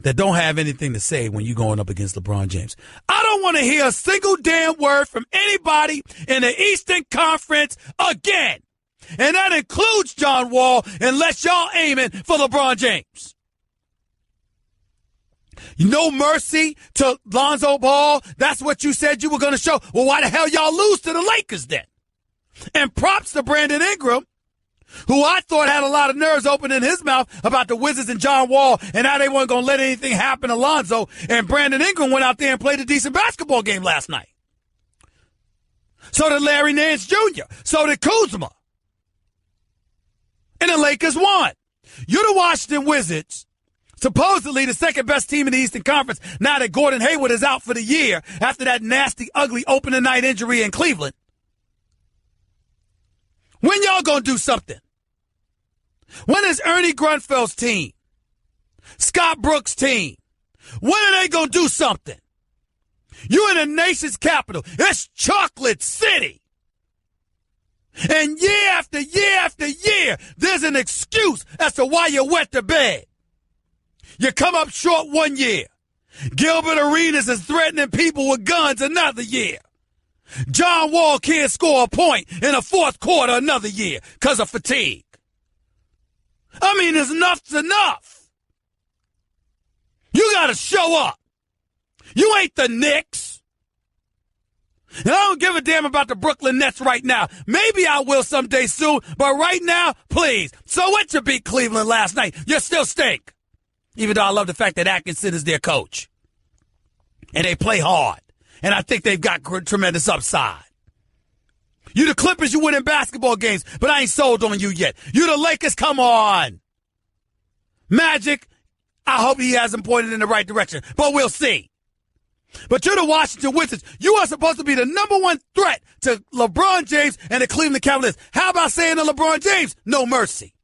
that don't have anything to say when you're going up against LeBron James. I don't want to hear a single damn word from anybody in the Eastern Conference again. And that includes John Wall, unless y'all aiming for LeBron James. No mercy to Lonzo Ball. That's what you said you were going to show. Well, why the hell y'all lose to the Lakers then? And props to Brandon Ingram, who I thought had a lot of nerves opening his mouth about the Wizards and John Wall and how they weren't going to let anything happen to Lonzo. And Brandon Ingram went out there and played a decent basketball game last night. So did Larry Nance Jr. So did Kuzma. And the Lakers won. You're the Washington Wizards, supposedly the second best team in the Eastern Conference, now that Gordon Hayward is out for the year after that nasty, ugly opening night injury in Cleveland. When y'all gonna do something? When is Ernie Grunfeld's team, Scott Brooks' team, when are they gonna do something? You in the nation's capital. It's Chocolate City. And year after year after year, there's an excuse as to why you wet the bed. You come up short one year. Gilbert Arenas is threatening people with guns another year. John Wall can't score a point in the fourth quarter another year because of fatigue. I mean, enough's enough. You got to show up. You ain't the Knicks. And I don't give a damn about the Brooklyn Nets right now. Maybe I will someday soon, but right now, please. So what you beat Cleveland last night? You still stink. Even though I love the fact that Atkinson is their coach. And they play hard. And I think they've got tremendous upside. You the Clippers, you win in basketball games, but I ain't sold on you yet. You the Lakers, come on. Magic, I hope he hasn't pointed in the right direction, but we'll see. But you're the Washington Wizards. You are supposed to be the number 1 threat to LeBron James and the Cleveland Cavaliers. How about saying to LeBron James, no mercy?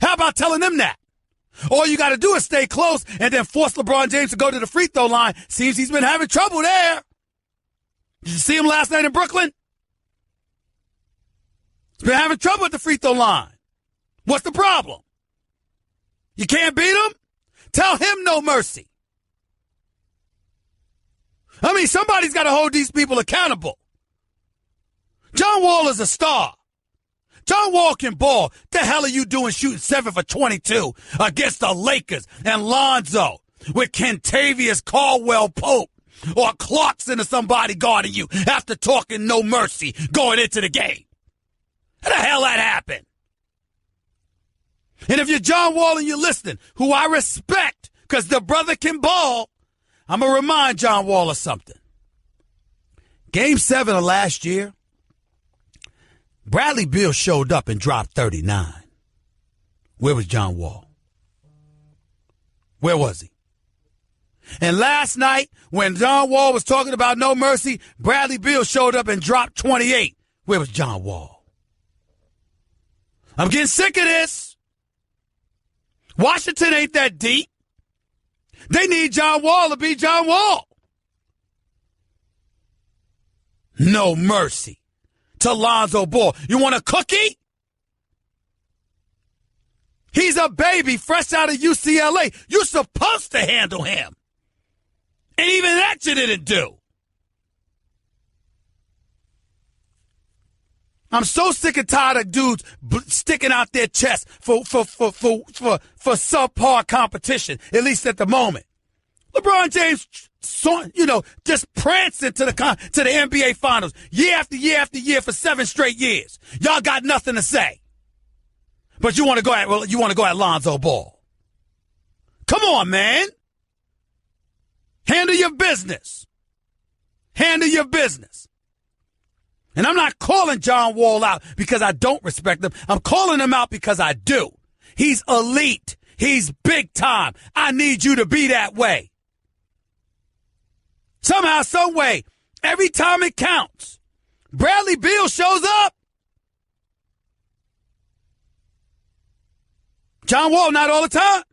How about telling them that? All you got to do is stay close and then force LeBron James to go to the free throw line. Seems he's been having trouble there. Did you see him last night in Brooklyn? He's been having trouble at the free throw line. What's the problem? You can't beat him? Tell him no mercy. I mean, somebody's got to hold these people accountable. John Wall is a star. John Wall can ball. The hell are you doing shooting 7 for 22 against the Lakers and Lonzo with Kentavious Caldwell-Pope or Clarkson or somebody guarding you after talking no mercy going into the game? How the hell that happened? And if you're John Wall and you're listening, who I respect because the brother can ball, I'm going to remind John Wall of something. Game 7 of last year, Bradley Beal showed up and dropped 39. Where was John Wall? Where was he? And last night, when John Wall was talking about no mercy, Bradley Beal showed up and dropped 28. Where was John Wall? I'm getting sick of this. Washington ain't that deep. They need John Wall to be John Wall. No mercy to Lonzo Ball. You want a cookie? He's a baby fresh out of UCLA. You're supposed to handle him. And even that you didn't do. I'm so sick and tired of dudes sticking out their chest for subpar competition, at least at the moment. LeBron James, just prancing to the NBA Finals year after year after year for 7 straight years. Y'all got nothing to say. But you want to go at Lonzo Ball. Come on, man. Handle your business. Handle your business. And I'm not calling John Wall out because I don't respect him. I'm calling him out because I do. He's elite. He's big time. I need you to be that way. Somehow, some way, every time it counts, Bradley Beal shows up. John Wall, not all the time.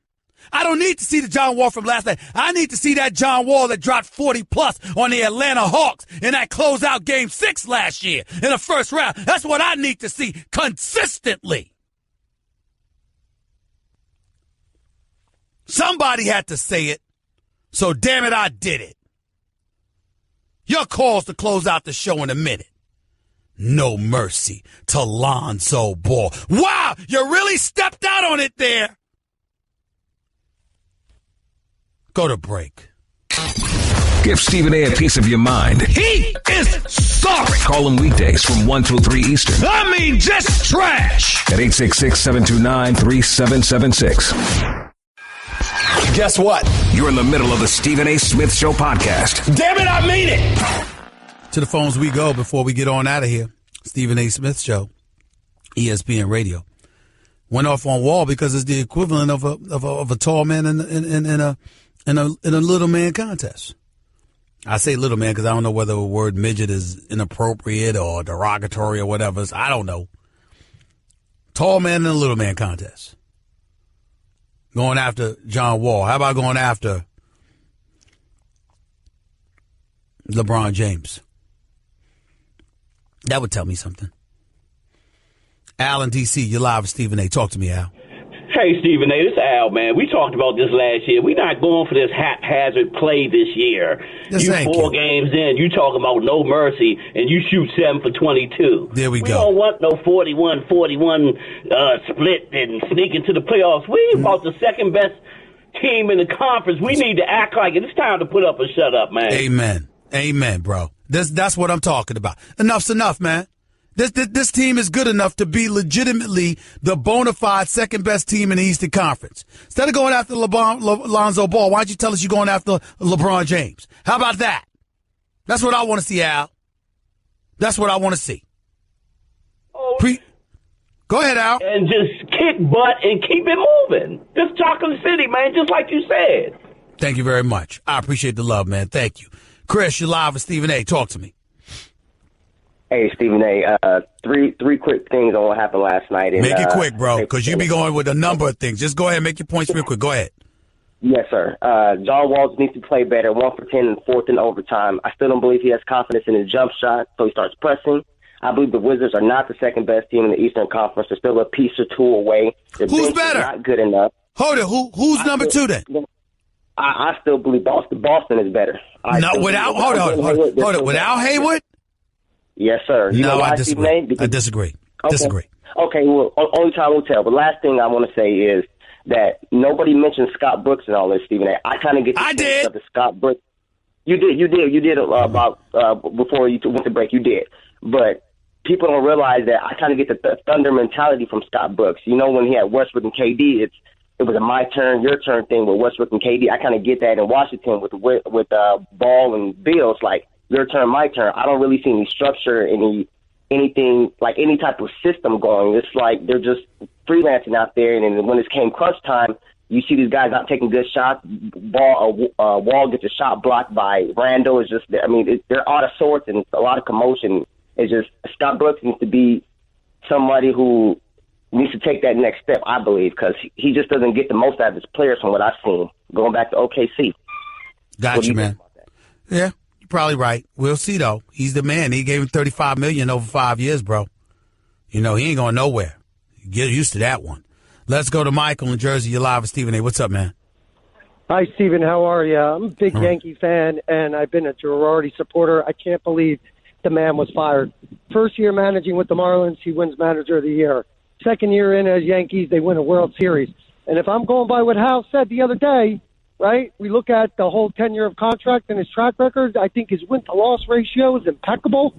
I don't need to see the John Wall from last night. I need to see that John Wall that dropped 40-plus on the Atlanta Hawks in that closeout Game 6 last year in the first round. That's what I need to see consistently. Somebody had to say it, so damn it, I did it. Your call's to close out the show in a minute. No mercy to Lonzo Ball. Wow, you really stepped out on it there. Go to break. Give Stephen A. piece of your mind. He is sorry. Call him weekdays from 1 till 3 Eastern. I mean, just trash. At 866-729-3776. Guess what? You're in the middle of the Stephen A. Smith Show podcast. Damn it, I mean it. To the phones we go before we get on out of here. Stephen A. Smith Show, ESPN Radio. Went off on Wall because it's the equivalent of a tall man in a little man contest. I say little man because I don't know whether the word midget is inappropriate or derogatory or whatever. I don't know. Tall man in a little man contest. Going after John Wall. How about going after LeBron James? That would tell me something. Al in D.C., you're live with Stephen A. Talk to me, Al. Hey, Stephen A., this is Al, man. We talked about this last year. We're not going for this haphazard play this year. Yes, you 4 games in, you talking about no mercy, and you shoot 7 for 22. There we go. We don't want no 41-41 split and sneak into the playoffs. We about the second best team in the conference. We need to act like it. It's time to put up or shut up, man. Amen. Amen, bro. That's what I'm talking about. Enough's enough, man. This team is good enough to be legitimately the bona fide second best team in the Eastern Conference. Instead of going after Lonzo Ball, why don't you tell us you're going after LeBron James? How about that? That's what I want to see, Al. That's what I want to see. Go ahead, Al. And just kick butt and keep it moving. Just Chocolate City, man, just like you said. Thank you very much. I appreciate the love, man. Thank you. Chris, you're live with Stephen A. Talk to me. Hey, Stephen A. Three quick things on what happened last night. Make it quick, bro, because you be going with a number of things. Just go ahead and make your points real quick. Go ahead. Yes, sir. John Wall needs to play better. 1 for 10 in the fourth in overtime. I still don't believe he has confidence in his jump shot, so he starts pressing. I believe the Wizards are not the second best team in the Eastern Conference. They're still a piece or two away. Their Who's bench better? is not good enough. Hold it. Who's number 2 then? I still believe Boston is better. No, without Without Hayward? Yes, sir. No, I disagree. I disagree. Okay. Okay, well, only time will tell. But last thing I want to say is that nobody mentioned Scott Brooks and all this, Stephen A. I kind of get the of the Scott Brooks. You did about before you went to break. You did, but people don't realize that I kind of get the Thunder mentality from Scott Brooks. You know, when he had Westbrook and KD, it was a my turn, your turn thing with Westbrook and KD. I kind of get that in Washington with Ball and Bill. It's like your turn, my turn. I don't really see any structure, anything like any type of system going. It's like they're just freelancing out there. And then when it came crunch time, you see these guys not taking good shots. Wall gets a shot blocked by Randall. It's just, they're out of sorts and it's a lot of commotion. It's just Scott Brooks needs to be somebody who needs to take that next step, I believe, because he just doesn't get the most out of his players from what I've seen. Going back to OKC. Got you, man. Yeah, you're probably right. We'll see, though. He's the man. He gave him $35 million over 5 years, bro. You know, he ain't going nowhere. Get used to that one. Let's go to Michael in Jersey. You're live with Stephen A. What's up, man? Hi, Stephen. How are you? I'm a big Yankee fan, and I've been a Girardi supporter. I can't believe the man was fired. First year managing with the Marlins, he wins Manager of the Year. Second year in as Yankees, they win a World Series. And if I'm going by what Hal said the other day, right, we look at the whole tenure of contract and his track record, I think his win-to-loss ratio is impeccable.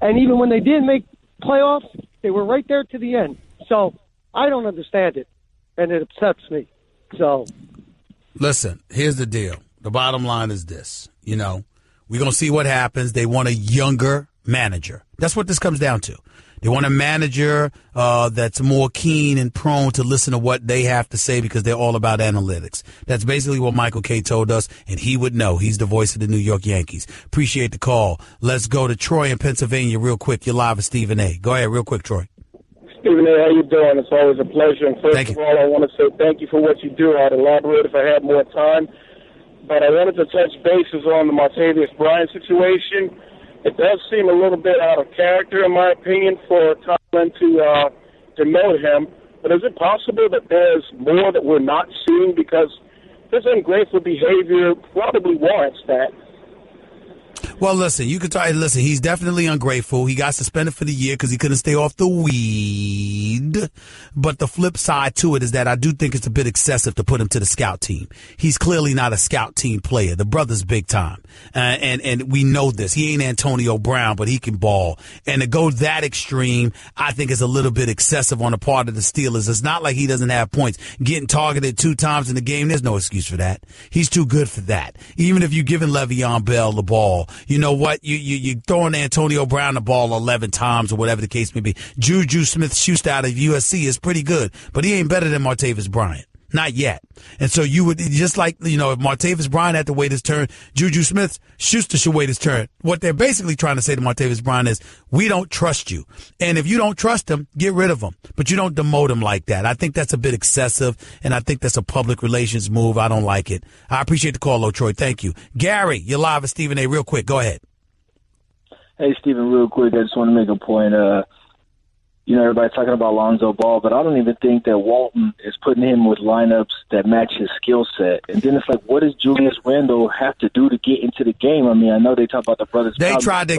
And even when they did make playoffs, they were right there to the end. So I don't understand it, and it upsets me. So, listen, here's the deal. The bottom line is this. You know, we're going to see what happens. They want a younger manager. That's what this comes down to. They want a manager that's more keen and prone to listen to what they have to say because they're all about analytics. That's basically what Michael Kay told us, and he would know. He's the voice of the New York Yankees. Appreciate the call. Let's go to Troy in Pennsylvania real quick. You're live with Stephen A. Go ahead real quick, Troy. Stephen A., how you doing? It's always a pleasure. And first of all, I want to say thank you for what you do. I'd elaborate if I had more time. But I wanted to touch bases on the Martavis Bryant situation. It does seem a little bit out of character, in my opinion, for Tomlin to demote him. But is it possible that there's more that we're not seeing? Because this ungrateful behavior probably warrants that. Well, listen, you could try. Listen, he's definitely ungrateful. He got suspended for the year because he couldn't stay off the weed. But the flip side to it is that I do think it's a bit excessive to put him to the scout team. He's clearly not a scout team player. The brother's big time, and we know this. He ain't Antonio Brown, but he can ball. And to go that extreme, I think is a little bit excessive on the part of the Steelers. It's not like he doesn't have points. Getting targeted 2 times in the game, there's no excuse for that. He's too good for that. Even if you're giving Le'Veon Bell the ball. You know what? You throwing Antonio Brown the ball 11 times or whatever the case may be. Juju Smith-Schuster out of USC is pretty good, but he ain't better than Martavis Bryant. Not yet. And so you would, just like, you know, if Martavis Bryant had to wait his turn, Juju Smith-Schuster should wait his turn. What they're basically trying to say to Martavis Bryant is, we don't trust you. And if you don't trust him, get rid of him. But you don't demote him like that. I think that's a bit excessive, and I think that's a public relations move. I don't like it. I appreciate the call, though, Troy. Thank you. Gary, you're live with Stephen A. Real quick. Go ahead. Hey, Stephen, real quick. I just want to make a point. You know, everybody's talking about Lonzo Ball, but I don't even think that Walton is putting him with lineups that match his skill set. And then it's like, what does Julius Randle have to do to get into the game? I mean, I know they talk about the brothers. They tried to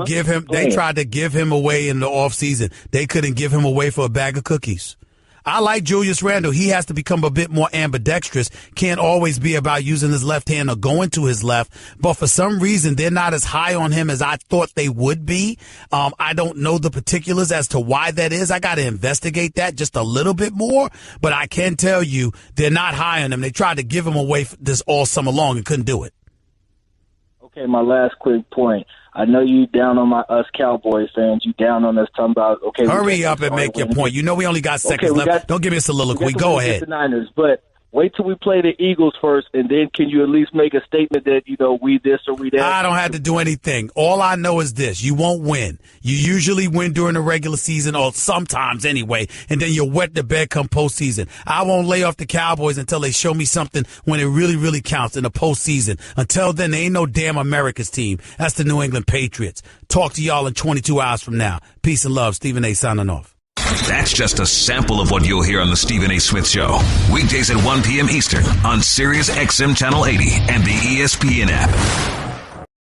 give him away in the offseason. They couldn't give him away for a bag of cookies. I like Julius Randle. He has to become a bit more ambidextrous. Can't always be about using his left hand or going to his left. But for some reason, they're not as high on him as I thought they would be. I don't know the particulars as to why that is. I got to investigate that just a little bit more. But I can tell you they're not high on him. They tried to give him away this all summer long and couldn't do it. Okay, my last quick point. I know you down on us Cowboys fans. You down on us talking about, okay. Hurry up and make your point. You know we only got seconds left. Don't give me a soliloquy. Go ahead. The Niners, but wait till we play the Eagles first, and then can you at least make a statement that, you know, we this or we that? I don't have to do anything. All I know is this. You won't win. You usually win during the regular season, or sometimes anyway, and then you wet the bed come postseason. I won't lay off the Cowboys until they show me something when it really, really counts in the postseason. Until then, there ain't no damn America's team. That's the New England Patriots. Talk to y'all in 22 hours from now. Peace and love. Stephen A. signing off. That's just a sample of what you'll hear on the Stephen A. Smith Show. Weekdays at 1 p.m. Eastern on Sirius XM Channel 80 and the ESPN app.